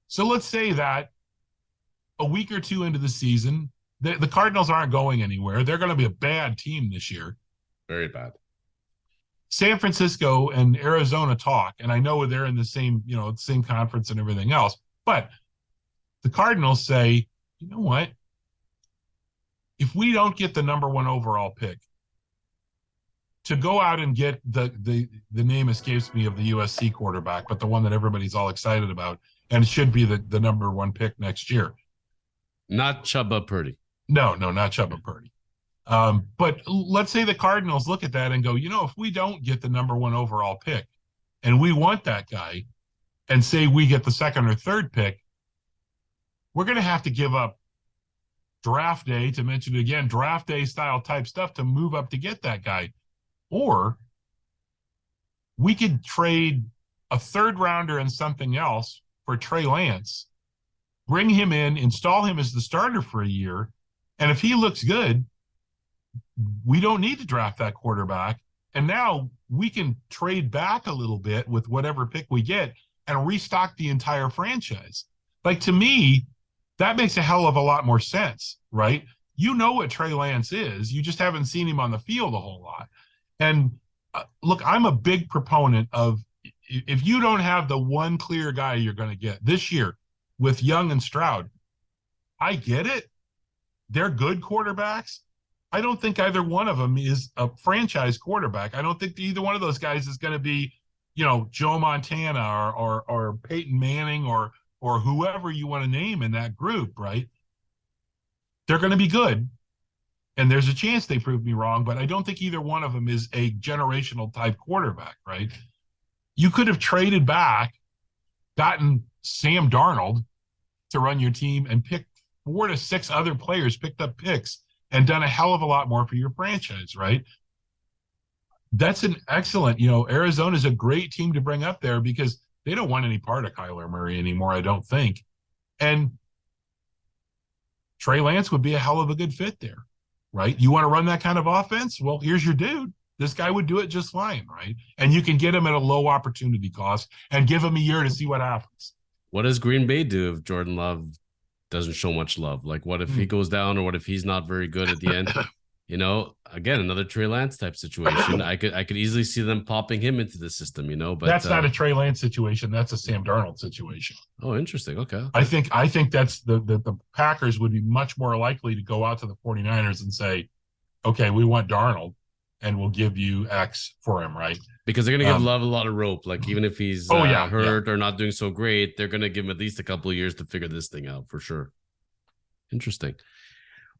So let's say that a week or two into the season, the Cardinals aren't going anywhere. They're going to be a bad team this year.
Very bad.
San Francisco and Arizona talk, and I know they're in the same, same conference and everything else. But the Cardinals say, you know what? If we don't get the number 1 overall pick, to go out and get the name escapes me of the USC quarterback, but the one that everybody's all excited about, and it should be the number 1 pick next year.
Not Chubba Purdy.
No, not Chubba Purdy. But let's say the Cardinals look at that and go, if we don't get the number 1 overall pick and we want that guy, and say we get the 2nd or 3rd pick, we're going to have to give up draft day, to mention it again, draft day style type stuff to move up to get that guy. Or we could trade a 3rd rounder and something else for Trey Lance, bring him in, install him as the starter for a year, and if he looks good, we don't need to draft that quarterback. And now we can trade back a little bit with whatever pick we get and restock the entire franchise. Like, to me, that makes a hell of a lot more sense, right? You know what Trey Lance is. You just haven't seen him on the field a whole lot. And look, I'm a big proponent of, if you don't have the one clear guy you're going to get this year with Young and Stroud, I get it. They're good quarterbacks. I don't think either one of them is a franchise quarterback. I don't think either one of those guys is going to be, Joe Montana or Peyton Manning or whoever you want to name in that group, right? They're going to be good. And there's a chance they prove me wrong, but I don't think either one of them is a generational type quarterback, right? You could have traded back, gotten Sam Darnold to run your team, and picked 4 to 6 other players, picked up picks, and done a hell of a lot more for your franchise, right? That's an excellent, Arizona's a great team to bring up there because they don't want any part of Kyler Murray anymore, I don't think. And Trey Lance would be a hell of a good fit there, right? You want to run that kind of offense? Well, here's your dude. This guy would do it just fine, right? And you can get him at a low opportunity cost and give him a year to see what happens.
What does Green Bay do if Jordan Love doesn't show much love. Like, what if he goes down, or what if he's not very good at the end? Again, another Trey Lance type situation. I could easily see them popping him into the system, but
that's not a Trey Lance situation. That's a Sam Darnold situation.
Oh, interesting. Okay.
I think that's the Packers would be much more likely to go out to the 49ers and say, okay, we want Darnold and we'll give you X for him, right?
Because they're going to give Love a lot of rope. Like, even if he's hurt or not doing so great, they're going to give him at least a couple of years to figure this thing out for sure. Interesting.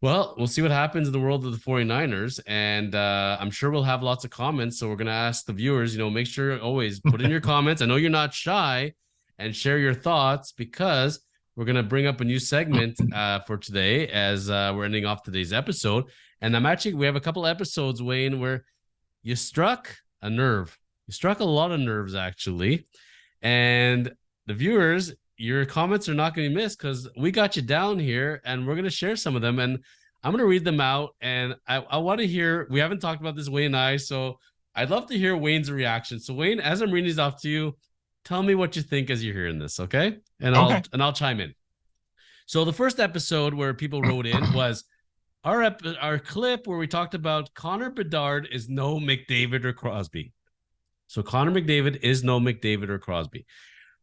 Well, we'll see what happens in the world of the 49ers, and I'm sure we'll have lots of comments. So we're going to ask the viewers, make sure always put in your comments. I know you're not shy, and share your thoughts, because we're going to bring up a new segment for today as we're ending off today's episode. And we have a couple episodes, Wayne, where you struck a nerve. You struck a lot of nerves, actually. And the viewers, your comments are not going to be missed, because we got you down here and we're going to share some of them. And I'm going to read them out. And I want to hear, we haven't talked about this, Wayne and I, so I'd love to hear Wayne's reaction. So Wayne, as I'm reading these off to you, tell me what you think as you're hearing this, okay? And I'll chime in. So the first episode where people wrote in was our clip where we talked about Connor Bedard is no McDavid or Crosby. So Connor McDavid is no McDavid or Crosby.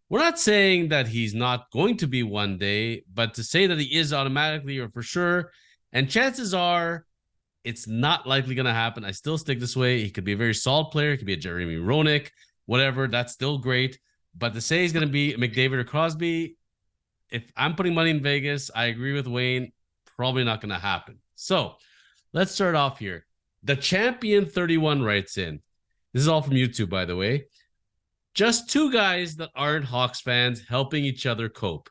We're not saying that he's not going to be one day, but to say that he is automatically or for sure, and chances are it's not likely going to happen. I still stick this way. He could be a very solid player. He could be a Jeremy Roenick, whatever. That's still great. But to say he's going to be McDavid or Crosby, if I'm putting money in Vegas, I agree with Wayne, probably not going to happen. So let's start off here. The Champion 31 writes in. This is all from YouTube, by the way. Just two guys that aren't Hawks fans helping each other cope.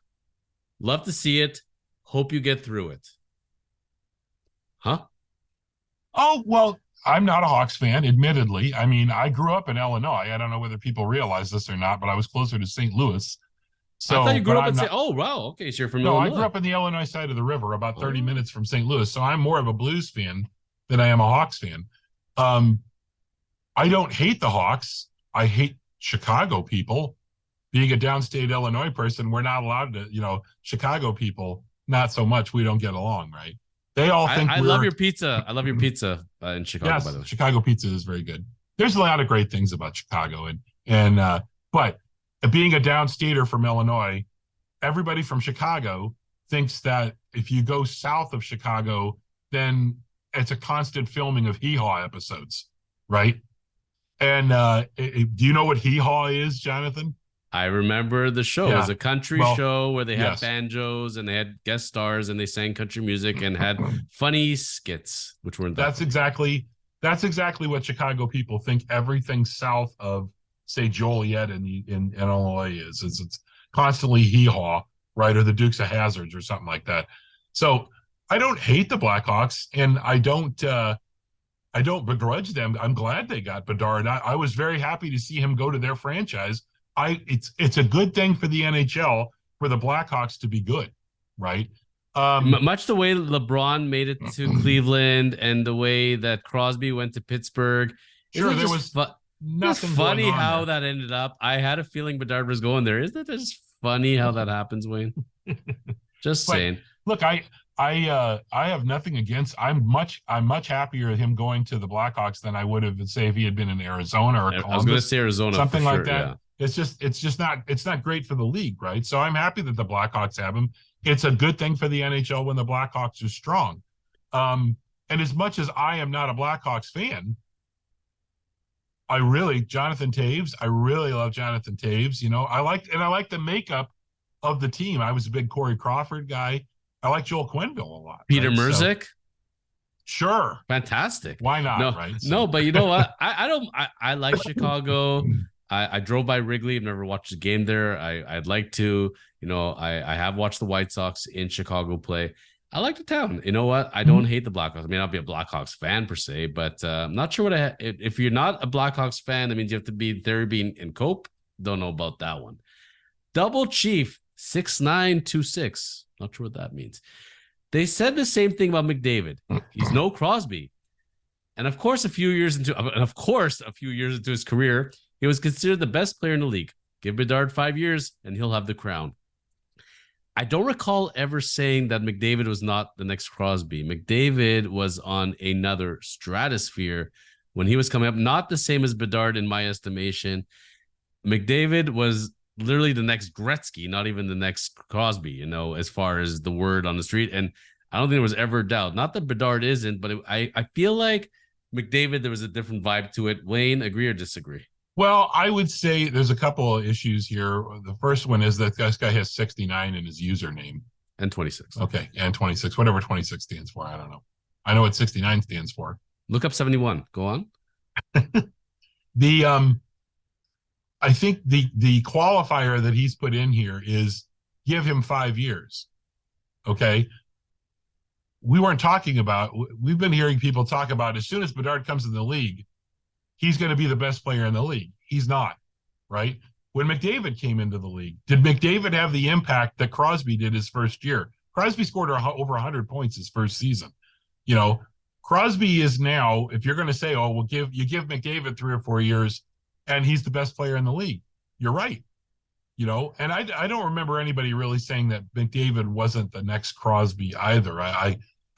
Love to see it. Hope you get through it. Huh?
Oh, well, I'm not a Hawks fan, admittedly. I mean, I grew up in Illinois. I don't know whether people realize this or not, but I was closer to St. Louis.
So, I thought you grew up in St. Oh, wow. Okay, so you're from Illinois.
No, I grew up in the Illinois side of the river, about 30 minutes from St. Louis. So I'm more of a Blues fan than I am a Hawks fan. I don't hate the Hawks. I hate Chicago people. Being a downstate Illinois person, we're not allowed to, Chicago people, not so much. We don't get along, right? They all think
I love your pizza. I love your pizza in Chicago,
yes,
by the way.
Chicago pizza is very good. There's a lot of great things about Chicago. But being a downstater from Illinois, everybody from Chicago thinks that if you go south of Chicago, then it's a constant filming of Hee Haw episodes, right? And do you know what Hee Haw is, Jonathan?
I remember the show. It was a country show where they had banjos and they had guest stars and they sang country music and had funny skits, which weren't that funny. That's exactly what Chicago people think everything south of, say, Joliet in Illinois is. It's constantly Hee Haw, right? Or the Dukes of Hazzards or something like that. So I don't hate the Blackhawks, and I don't begrudge them. I'm glad they got Bedard. I was very happy to see him go to their franchise. It's a good thing for the NHL for the Blackhawks to be good, right? Much the way LeBron made it to Cleveland and the way that Crosby went to Pittsburgh.
Sure, there was nothing.
It's funny how that ended up. I had a feeling Bedard was going there. Isn't it just funny how that happens, Wayne? Just saying.
Look, I have nothing against. I'm much happier at him going to the Blackhawks than I would have, say, if he had been in Arizona or Columbus,
I was going to say Arizona,
something like that.
Yeah.
It's not great for the league, right? So I'm happy that the Blackhawks have him. It's a good thing for the NHL when the Blackhawks are strong. And as much as I am not a Blackhawks fan, I really love Jonathan Taves. I like the makeup of the team. I was a big Corey Crawford guy. I like Joel Quenneville a lot.
Peter Mrazek.
So, sure.
Fantastic.
Why not?
No,
right? So.
No, but you know what? I like Chicago. I drove by Wrigley. I've never watched a game there. I'd like to, I have watched the White Sox in Chicago play. I like the town. You know what? I don't hate the Blackhawks. I mean, I'll be a Blackhawks fan per se, but I'm not sure if you're not a Blackhawks fan, that means you have to be there being in Cope. Don't know about that one. Double Chief 6926. Not sure what that means. They said the same thing about McDavid. He's no Crosby. And of course, a few years into his career, he was considered the best player in the league. Give Bedard 5 years and he'll have the crown. I don't recall ever saying that McDavid was not the next Crosby. McDavid was on another stratosphere when he was coming up, not the same as Bedard in my estimation. McDavid was literally the next Gretzky, not even the next Crosby, as far as the word on the street. And I don't think there was ever a doubt. Not that Bedard isn't, but I feel like McDavid, there was a different vibe to it. Wayne, agree or disagree?
Well, I would say there's a couple of issues here. The first one is that this guy has 69 in his username.
And 26.
Okay, and 26, whatever 26 stands for. I don't know. I know what 69 stands for.
Look up 71. Go on.
I think the qualifier that he's put in here is give him 5 years. Okay. We've been hearing people talk about as soon as Bedard comes in the league, he's going to be the best player in the league. He's not, right? When McDavid came into the league, did McDavid have the impact that Crosby did his first year? Crosby scored over 100 points his first season. Crosby is now, if you're going to say, oh, we'll give McDavid 3 or 4 years and he's the best player in the league, you're right. And I don't remember anybody really saying that McDavid wasn't the next Crosby either. I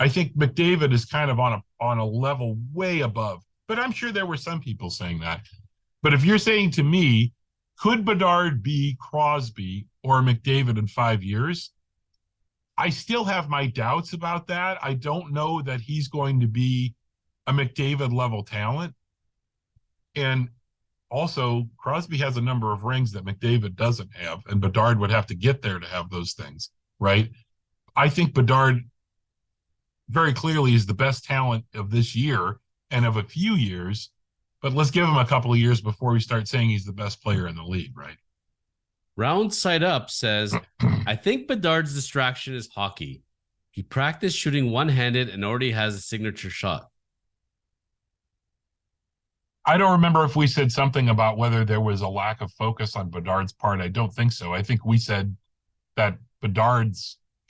think McDavid is kind of on a level way above, but I'm sure there were some people saying that. But if you're saying to me, could Bedard be Crosby or McDavid in 5 years? I still have my doubts about that. I don't know that he's going to be a McDavid level talent. And also, Crosby has a number of rings that McDavid doesn't have, and Bedard would have to get there to have those things, right? I think Bedard very clearly is the best talent of this year and of a few years, but let's give him a couple of years before we start saying he's the best player in the league, right?
Round Side Up says, I think Bedard's distraction is hockey. He practiced shooting one-handed and already has a signature shot.
I don't remember if we said something about whether there was a lack of focus on Bedard's part. I don't think so. I think we said that Bedard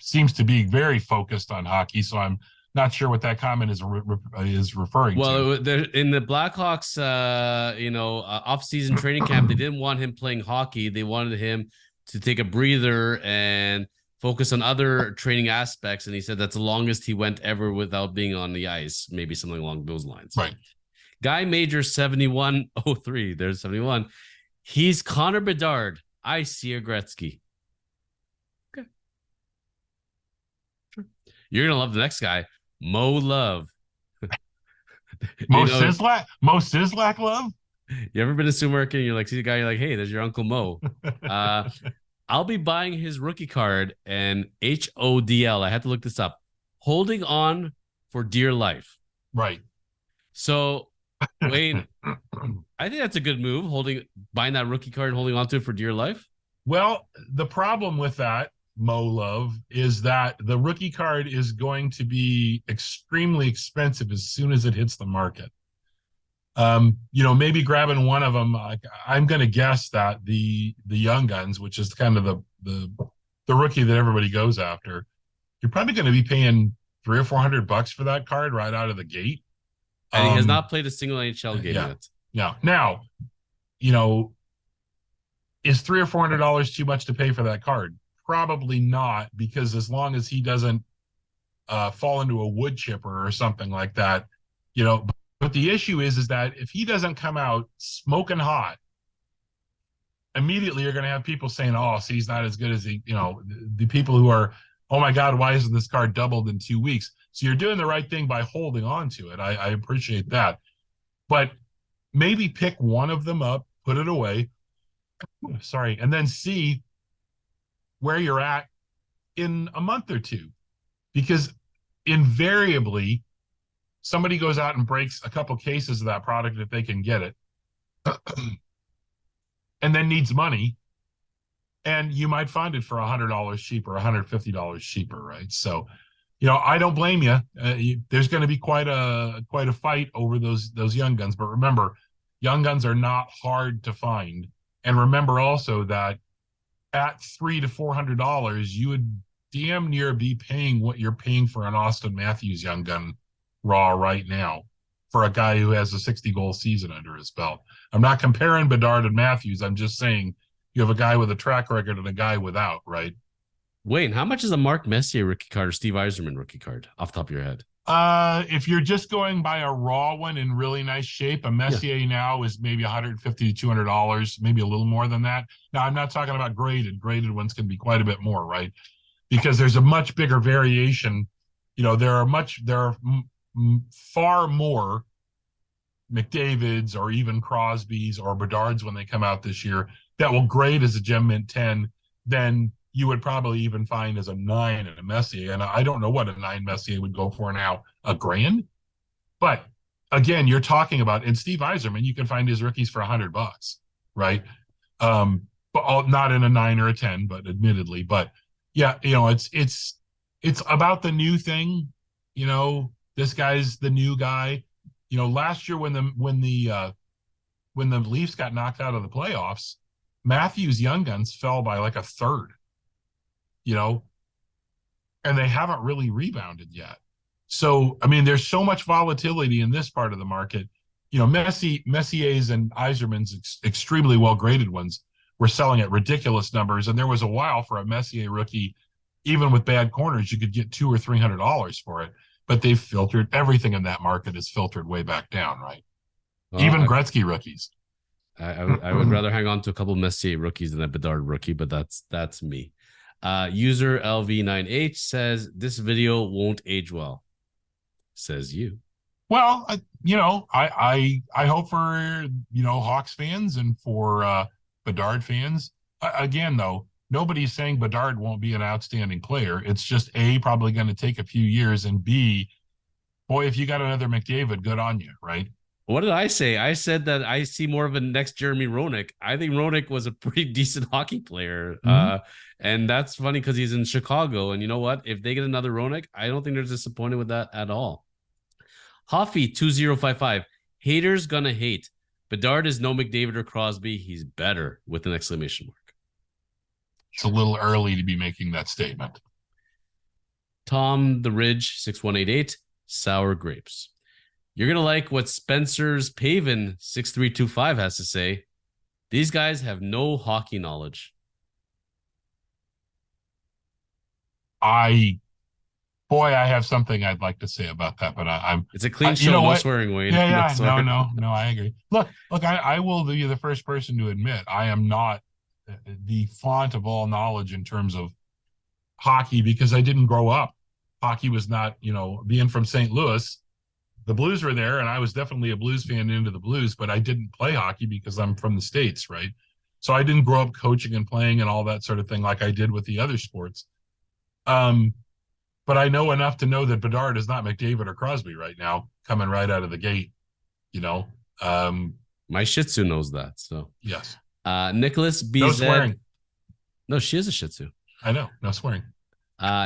seems to be very focused on hockey, so I'm not sure what that comment is referring to.
Well, in the Blackhawks, off-season training camp, they didn't want him playing hockey. They wanted him to take a breather and focus on other training aspects. And he said that's the longest he went ever without being on the ice, maybe something along those lines.
Right.
Guy Major 7103. There's 71. He's Connor Bedard. I see a Gretzky. Okay. Sure. You're going to love the next guy. Mo Love.
Mo Sislak Love?
You ever been to Sumerk and you're like, see the guy, you're like, hey, there's your Uncle Mo. I'll be buying his rookie card and HODL. I had to look this up. Holding on for dear life.
Right.
So, Wayne, I think that's a good move, buying that rookie card and holding on to it for dear life.
Well, the problem with that, Mo Love, is that the rookie card is going to be extremely expensive as soon as it hits the market. Maybe grabbing one of them. I'm going to guess that the Young Guns, which is kind of the rookie that everybody goes after, you're probably going to be paying $300 or $400 for that card right out of the gate.
And he has not played a single NHL game yet.
Yeah. Now, is $300 or $400 too much to pay for that card? Probably not, because as long as he doesn't fall into a wood chipper or something like that, But the issue is that if he doesn't come out smoking hot, immediately you're going to have people saying, "Oh, see, he's not as good as he." The people who are, "Oh my God, why isn't this card doubled in 2 weeks?" So you're doing the right thing by holding on to it. I appreciate that, but maybe pick one of them up, put it away. Sorry, and then see where you're at in a month or two, because invariably somebody goes out and breaks a couple cases of that product if they can get it, and then needs money, and you might find it for $100 cheaper, $150 cheaper, right? So, I don't blame you. There's going to be quite a fight over those Young Guns, but remember, Young Guns are not hard to find, and remember also that at $300 to $400, you would damn near be paying what you're paying for an Austin Matthews Young Gun raw right now for a guy who has a 60-goal season under his belt. I'm not comparing Bedard and Matthews. I'm just saying you have a guy with a track record and a guy without, right?
Wayne, how much is a Mark Messier rookie card or Steve Yzerman rookie card off the top of your head?
If you're just going by a raw one in really nice shape, a
Yeah.
Messier now is maybe $150 to $200, maybe a little more than that. Now, I'm not talking about graded. Graded ones can be quite a bit more, right? Because there's a much bigger variation. There are far more McDavids or even Crosby's or Bedard's when they come out this year that will grade as a Gem Mint 10 than you would probably even find as a 9 in a Messier. And I don't know what a 9 Messier would go for now, $1,000. But again, you're talking about, and Steve Yzerman, you can find his rookies for $100, right? But not in a 9 or a 10, but admittedly. But yeah, it's about the new thing. This guy's the new guy. Last year when the Leafs got knocked out of the playoffs, Matthews' Young Guns fell by like a third, and they haven't really rebounded yet. So, I mean, there's so much volatility in this part of the market. Messier's and Yzerman's extremely well-graded ones were selling at ridiculous numbers. And there was a while for a Messier rookie, even with bad corners, you could get $200 or $300 for it. But they've filtered, everything in that market is filtered way back down, right? Well, even Gretzky rookies.
I would rather hang on to a couple of Messier rookies than a Bedard rookie, but that's me. User LV9H says this video won't age well. Says you.
Well, I hope for Hawks fans and for Bedard fans. Again, though, nobody's saying Bedard won't be an outstanding player. It's just A, probably going to take a few years, and B, boy, if you got another McDavid, good on you, right?
What did I say? I said that I see more of a next Jeremy Roenick. I think Roenick was a pretty decent hockey player. Mm-hmm. And that's funny because he's in Chicago. And you know what? If they get another Roenick, I don't think they're disappointed with that at all. Hoffy2055. Haters gonna hate. Bedard is no McDavid or Crosby. He's better with an exclamation mark.
It's a little early to be making that statement.
Tom the Ridge 6188. Sour grapes. You're going to like what Spencer's Paven 6325 has to say. These guys have no hockey knowledge.
I have something I'd like to say about that, but I'm.
It's a clean show, no swearing, Wayne.
Yeah, no, I agree. Look, I will be the first person to admit I am not the font of all knowledge in terms of hockey because I didn't grow up. Hockey was not, being from St. Louis. The Blues were there, and I was definitely a Blues fan into the Blues, but I didn't play hockey because I'm from the States, right? So I didn't grow up coaching and playing and all that sort of thing like I did with the other sports. But I know enough to know that Bedard is not McDavid or Crosby right now, coming right out of the gate,
My Shih Tzu knows that, so.
Yes.
Nicholas BZ.
No swearing.
No, she is a Shih Tzu.
I know, no swearing.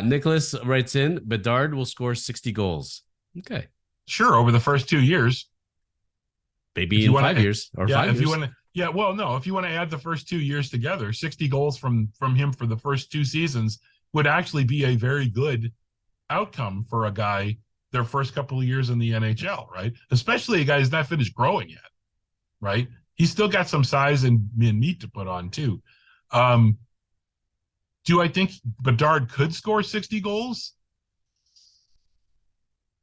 Nicholas writes in, Bedard will score 60 goals. Okay.
Sure, over the first 2 years.
Maybe in 5 years or 5 years.
If you want to, if you want to add the first 2 years together, 60 goals from him for the first 2 seasons would actually be a very good outcome for a guy their first couple of years in the NHL, right? Especially a guy who's not finished growing yet, right? He's still got some size and meat to put on too. Do I think Bedard could score 60 goals?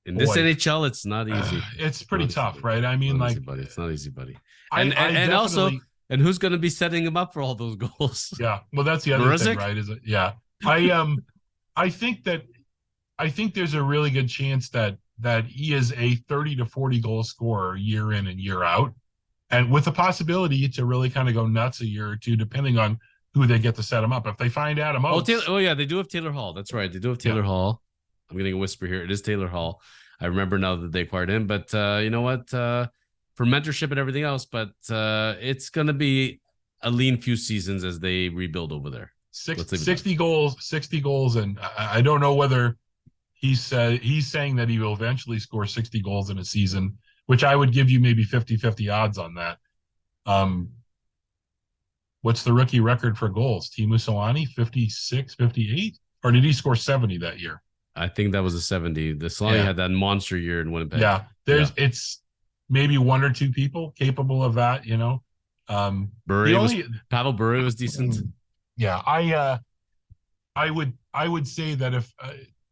In this NHL, it's not easy.
It's pretty tough, right? I mean,
it's not easy, buddy. And also, and who's going to be setting him up for all those goals?
Yeah, well, that's the other thing, right? Is it? Yeah, I think there's a really good chance that he is a 30 to 40 goal scorer year in and year out, and with the possibility to really kind of go nuts a year or two, depending on who they get to set him up. If they find Adam Oates,
yeah, they do have Taylor Hall. That's right, they do have Taylor Hall. I'm getting a whisper here. It is Taylor Hall. I remember now that they acquired him, but you know what? For mentorship and everything else, but it's going to be a lean few seasons as they rebuild over there.
60 goals, and I don't know whether he's saying that he will eventually score 60 goals in a season, which I would give you maybe 50-50 odds on that. What's the rookie record for goals? Teemu Selanne, 56, 58? Or did he score 70 that year?
I think that was a 70. The Selanne had that monster year in Winnipeg.
Yeah, it's maybe 1 or 2 people capable of that,
Pavel Bure was decent.
Yeah, I would say that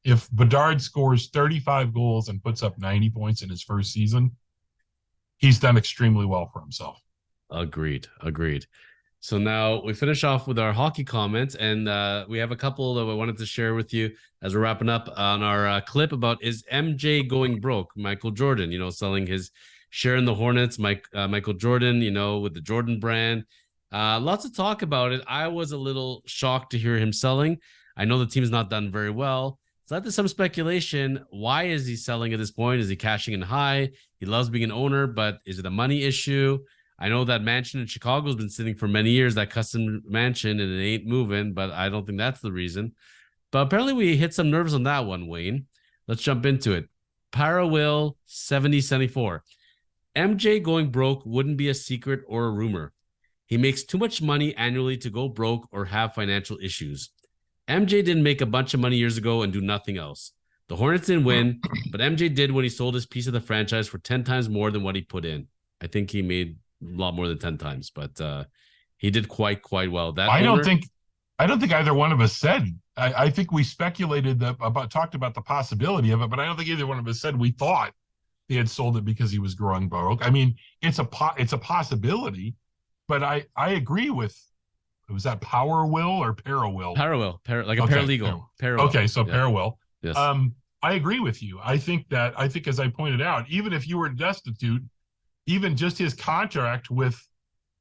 if Bedard scores 35 goals and puts up 90 points in his first season, he's done extremely well for himself.
Agreed. So now we finish off with our hockey comments, and we have a couple that we wanted to share with you as we're wrapping up on our clip about is MJ going broke? Michael Jordan, selling his share in the Hornets. Michael Jordan, with the Jordan brand. Lots of talk about it. I was a little shocked to hear him selling. I know the team's not done very well. It's led to some speculation. Why is he selling at this point? Is he cashing in high? He loves being an owner, but is it a money issue? I know that mansion in Chicago has been sitting for many years, that custom mansion, and it ain't moving, but I don't think that's the reason. But apparently we hit some nerves on that one, Wayne. Let's jump into it. Parawill 7074. MJ going broke wouldn't be a secret or a rumor. He makes too much money annually to go broke or have financial issues. MJ didn't make a bunch of money years ago and do nothing else. The Hornets didn't win, but MJ did when he sold his piece of the franchise for 10 times more than what he put in. I think he made a lot more than 10 times, but he did quite well.
I don't think either one of us said. I think we speculated talked about the possibility of it, but I don't think either one of us said we thought he had sold it because he was growing broke. I mean, it's a possibility, but I agree with. Was that Power-Will or Parawill?
Parawill, like a paralegal. Parawill.
Okay, so yeah. Parawill.
Yes.
I agree with you. I think as I pointed out, even if you were destitute, even just his contract with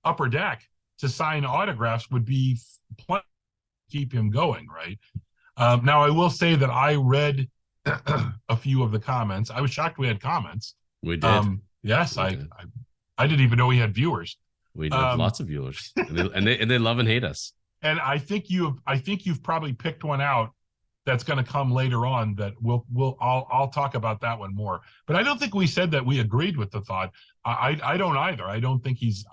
Upper Deck to sign autographs would be plenty to keep him going, right? Now, I will say that I read a few of the comments. I was shocked we had comments.
We did.
Yes, I didn't even know we had viewers.
We have lots of viewers, and they love and hate us.
And I think you've probably picked one out that's going to come later on. That I'll talk about that one more. But I don't think we said that we agreed with the thought. I don't either. I don't think he's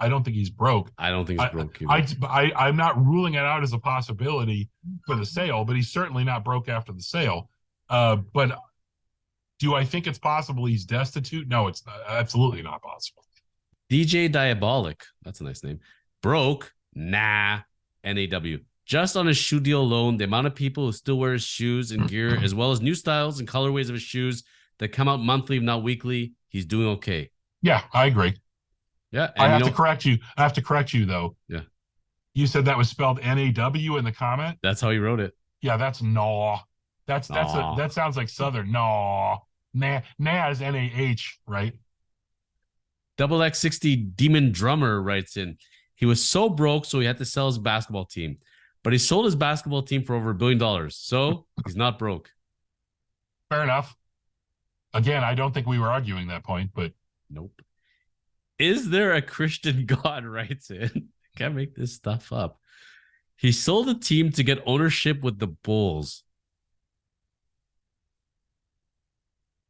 broke.
I don't think he's broke
either. I'm not ruling it out as a possibility for the sale, but he's certainly not broke after the sale. But do I think it's possible he's destitute? No, it's absolutely not possible.
DJ Diabolic, that's a nice name. Broke? Nah. NAW. Just on his shoe deal alone, the amount of people who still wear his shoes and gear, as well as new styles and colorways of his shoes that come out monthly, if not weekly, he's doing okay.
Yeah, I agree.
Yeah.
I have to correct you, though.
Yeah.
You said that was spelled NAW in the comment?
That's how he wrote it.
Yeah, that's Naw. That sounds like Southern. Naw. Nah is NAH, right?
Double X60 Demon Drummer writes in, he was so broke, so he had to sell his basketball team. But he sold his basketball team for over $1 billion. So he's not broke.
Fair enough. Again, I don't think we were arguing that point, but
nope. Is there a Christian God writes in? Can't make this stuff up. He sold the team to get ownership with the Bulls.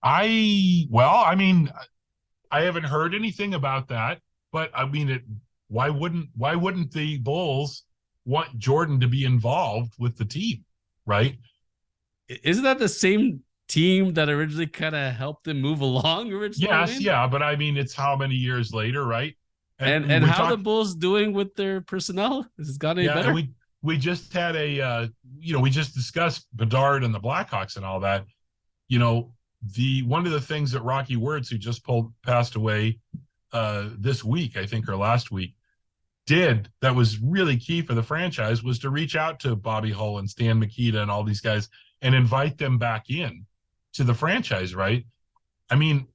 I haven't heard anything about that, but I mean, why wouldn't the Bulls want Jordan to be involved with the team, right?
Isn't that the same team that originally kind of helped him move along originally?
Yes, yeah, but I mean, it's how many years later, right?
And how the Bulls doing with their personnel? Has it gotten any better?
We just had we just discussed Bedard and the Blackhawks and all that. One of the things that Rocky Wirtz, who just passed away this week, I think, or last week, did that was really key for the franchise was to reach out to Bobby Hull and Stan Mikita and all these guys and invite them back in to the franchise, right? I mean,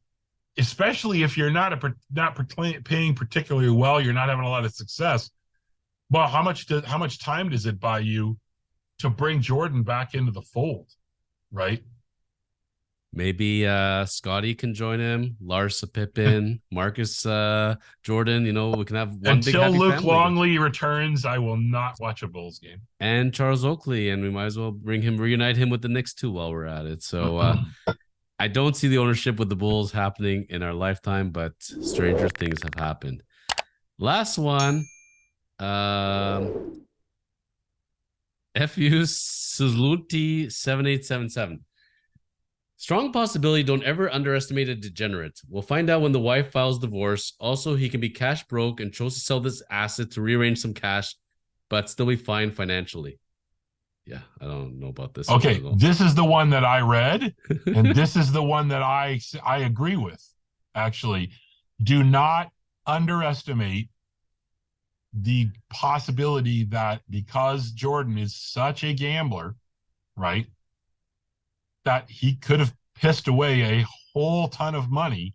especially if you're not paying particularly well, you're not having a lot of success. Well, how much time does it buy you to bring Jordan back into the fold, right?
Maybe Scotty can join him, Lars Pippen, Marcus Jordan. We can have one
until
big happy
Luke
family.
Longley returns. I will not watch a Bulls game.
And Charles Oakley, and we might as well reunite him with the Knicks too while we're at it. So I don't see the ownership with the Bulls happening in our lifetime, but stranger things have happened. Last one, FU Suzluti 7877. Strong possibility, don't ever underestimate a degenerate. We'll find out when the wife files divorce. Also, he can be cash broke and chose to sell this asset to rearrange some cash, but still be fine financially. Yeah, I don't know about this one
Okay,
at all.
this is the one that I read, and this is the one that I agree with. Actually, do not underestimate the possibility that because Jordan is such a gambler, right, that he could have pissed away a whole ton of money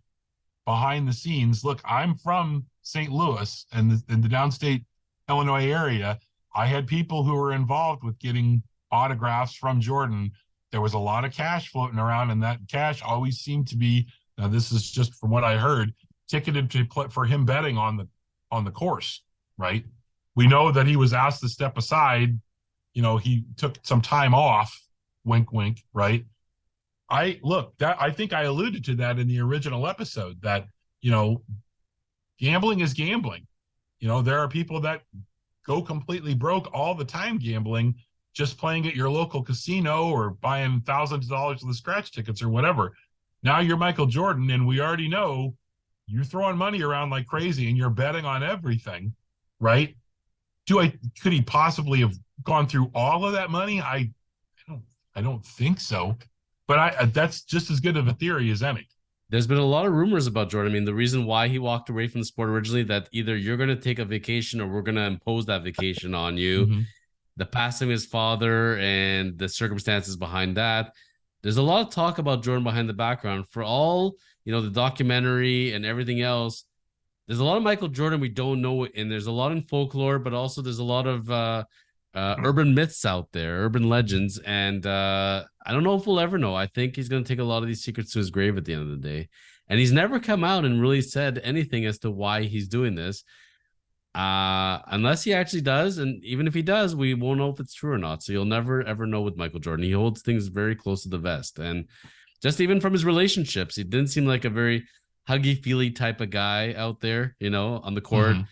behind the scenes. Look, I'm from St. Louis and in the downstate Illinois area. I had people who were involved with getting autographs from Jordan. There was a lot of cash floating around, and that cash always seemed to be, now this is just from what I heard, ticketed to play for him betting on the course, right? We know that he was asked to step aside. He took some time off, wink, wink, right? I think I alluded to that in the original episode that, you know, gambling is gambling. There are people that go completely broke all the time gambling, just playing at your local casino or buying thousands of dollars of the scratch tickets or whatever. Now you're Michael Jordan, and we already know you're throwing money around like crazy and you're betting on everything, right? Could he possibly have gone through all of that money? I don't think so. But that's just as good of a theory as any.
There's been a lot of rumors about Jordan. I mean, the reason why he walked away from the sport originally, that either you're going to take a vacation or we're going to impose that vacation on you.
Mm-hmm.
The passing of his father and the circumstances behind that. There's a lot of talk about Jordan behind the background. For all, the documentary and everything else, there's a lot of Michael Jordan we don't know, and there's a lot in folklore, but also there's a lot of urban myths out there, urban legends, and I don't know if we'll ever know. I think he's going to take a lot of these secrets to his grave at the end of the day, and he's never come out and really said anything as to why he's doing this, unless he actually does, and even if he does, we won't know if it's true or not. So you'll never ever know with Michael Jordan. He holds things very close to the vest, and just even from his relationships, he didn't seem like a very huggy feely type of guy out there, on the court. Mm-hmm.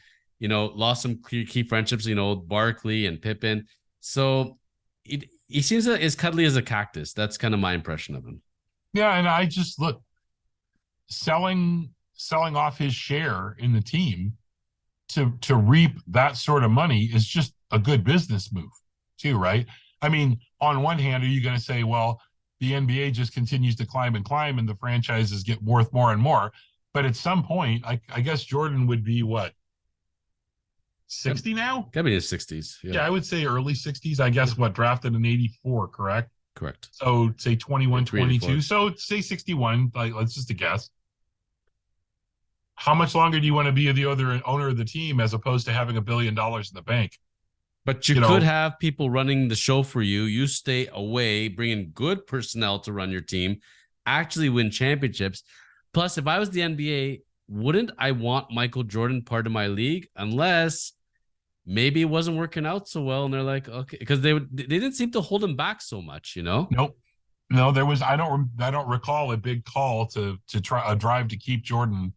Lost some key friendships, Barkley and Pippen. So he seems as cuddly as a cactus. That's kind of my impression of him.
Yeah, and I just look, selling off his share in the team to reap that sort of money is just a good business move too, right? I mean, on one hand, are you going to say, well, the NBA just continues to climb and climb and the franchises get worth more and more? But at some point, I guess Jordan would be what, 60 now?
Gotta be in his 60s.
Yeah, I would say early 60s. I guess what, drafted in 84, correct?
Correct.
So say 21, 22. So say 61, like let's just a guess. How much longer do you want to be the other owner of the team as opposed to having $1 billion in the bank?
But you could have people running the show for you. You stay away, bring in good personnel to run your team, actually win championships. Plus, if I was the NBA, wouldn't I want Michael Jordan part of my league? Unless maybe it wasn't working out so well, and they're like, okay, because they didn't seem to hold him back so much,
Nope. No, there was. I don't recall a big call to try a drive to keep Jordan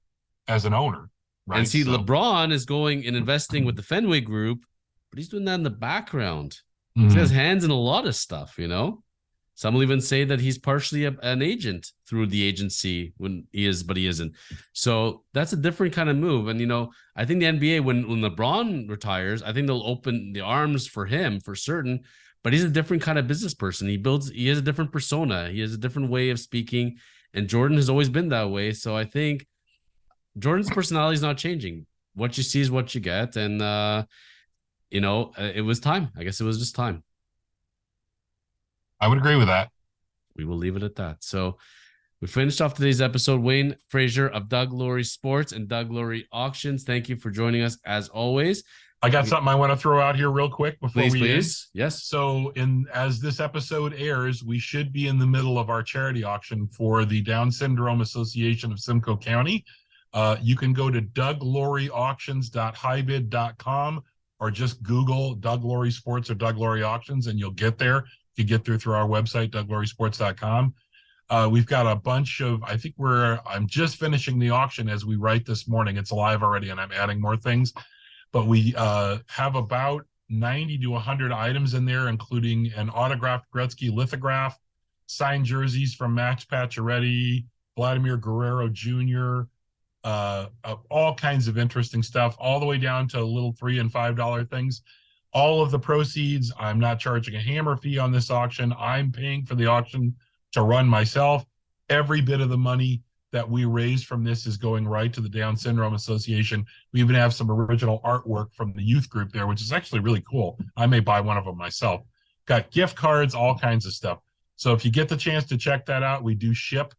as an owner. Right.
And see, LeBron is going and investing with the Fenway Group, but he's doing that in the background. Mm-hmm. He has hands in a lot of stuff, Some will even say that he's partially an agent through the agency when he is, but he isn't. So that's a different kind of move. And, I think the NBA, when LeBron retires, I think they'll open the arms for him for certain, but he's a different kind of business person. He has a different persona. He has a different way of speaking, and Jordan has always been that way. So I think Jordan's personality is not changing. What you see is what you get. And, it was time. I guess it was just time.
I would agree with that.
We will leave it at that. So we finished off today's episode. Wayne Frazier of Doug Laurie Sports and Doug Laurie Auctions, thank you for joining us as always.
I got something I want to throw out here real quick before we end.
Please. Yes.
So as this episode airs, we should be in the middle of our charity auction for the Down Syndrome Association of Simcoe County. You can go to DougLaurieAuctions.hibid.com or just Google Doug Laurie Sports or Doug Laurie Auctions and you'll get there. You can get through our website, DougLaurieSports.com. We've got a bunch of, I'm just finishing the auction as we write this morning. It's live already and I'm adding more things. But we have about 90 to 100 items in there, including an autographed Gretzky lithograph, signed jerseys from Max Pacioretty, Vladimir Guerrero Jr., all kinds of interesting stuff, all the way down to little $3 and $5 things. all of the proceeds. I'm not charging a hammer fee on this auction. I'm paying for the auction to run myself. Every bit of the money that we raise from this is going right to the Down Syndrome Association. We even have some original artwork from the youth group there, which is actually really cool. I may buy one of them myself. Got gift cards, all kinds of stuff. So if you get the chance to check that out, we do ship.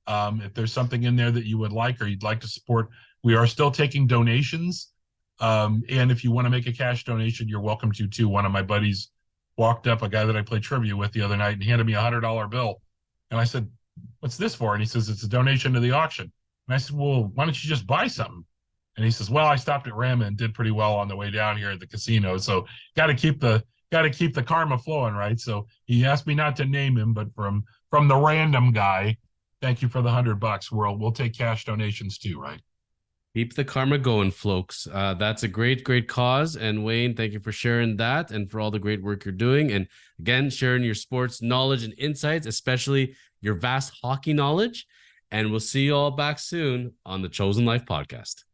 If there's something in there that you would like or you'd like to support, we are still taking donations. And if you want to make a cash donation, you're welcome to too. One of my buddies walked up, a guy that I played trivia with the other night, and handed me a $100 bill. And I said, "What's this for?" And he says, "It's a donation to the auction." And I said, "Well, why don't you just buy something?" And he says, "Well, I stopped at Rama and did pretty well on the way down here at the casino. So got to keep the karma flowing, right?" So he asked me not to name him, but from the random guy, thank you for the $100. We'll take cash donations too, right?
Keep the karma going, folks. That's a great, great cause. And Wayne, thank you for sharing that and for all the great work you're doing. And again, sharing your sports knowledge and insights, especially your vast hockey knowledge. And we'll see you all back soon on the Chosen Life podcast.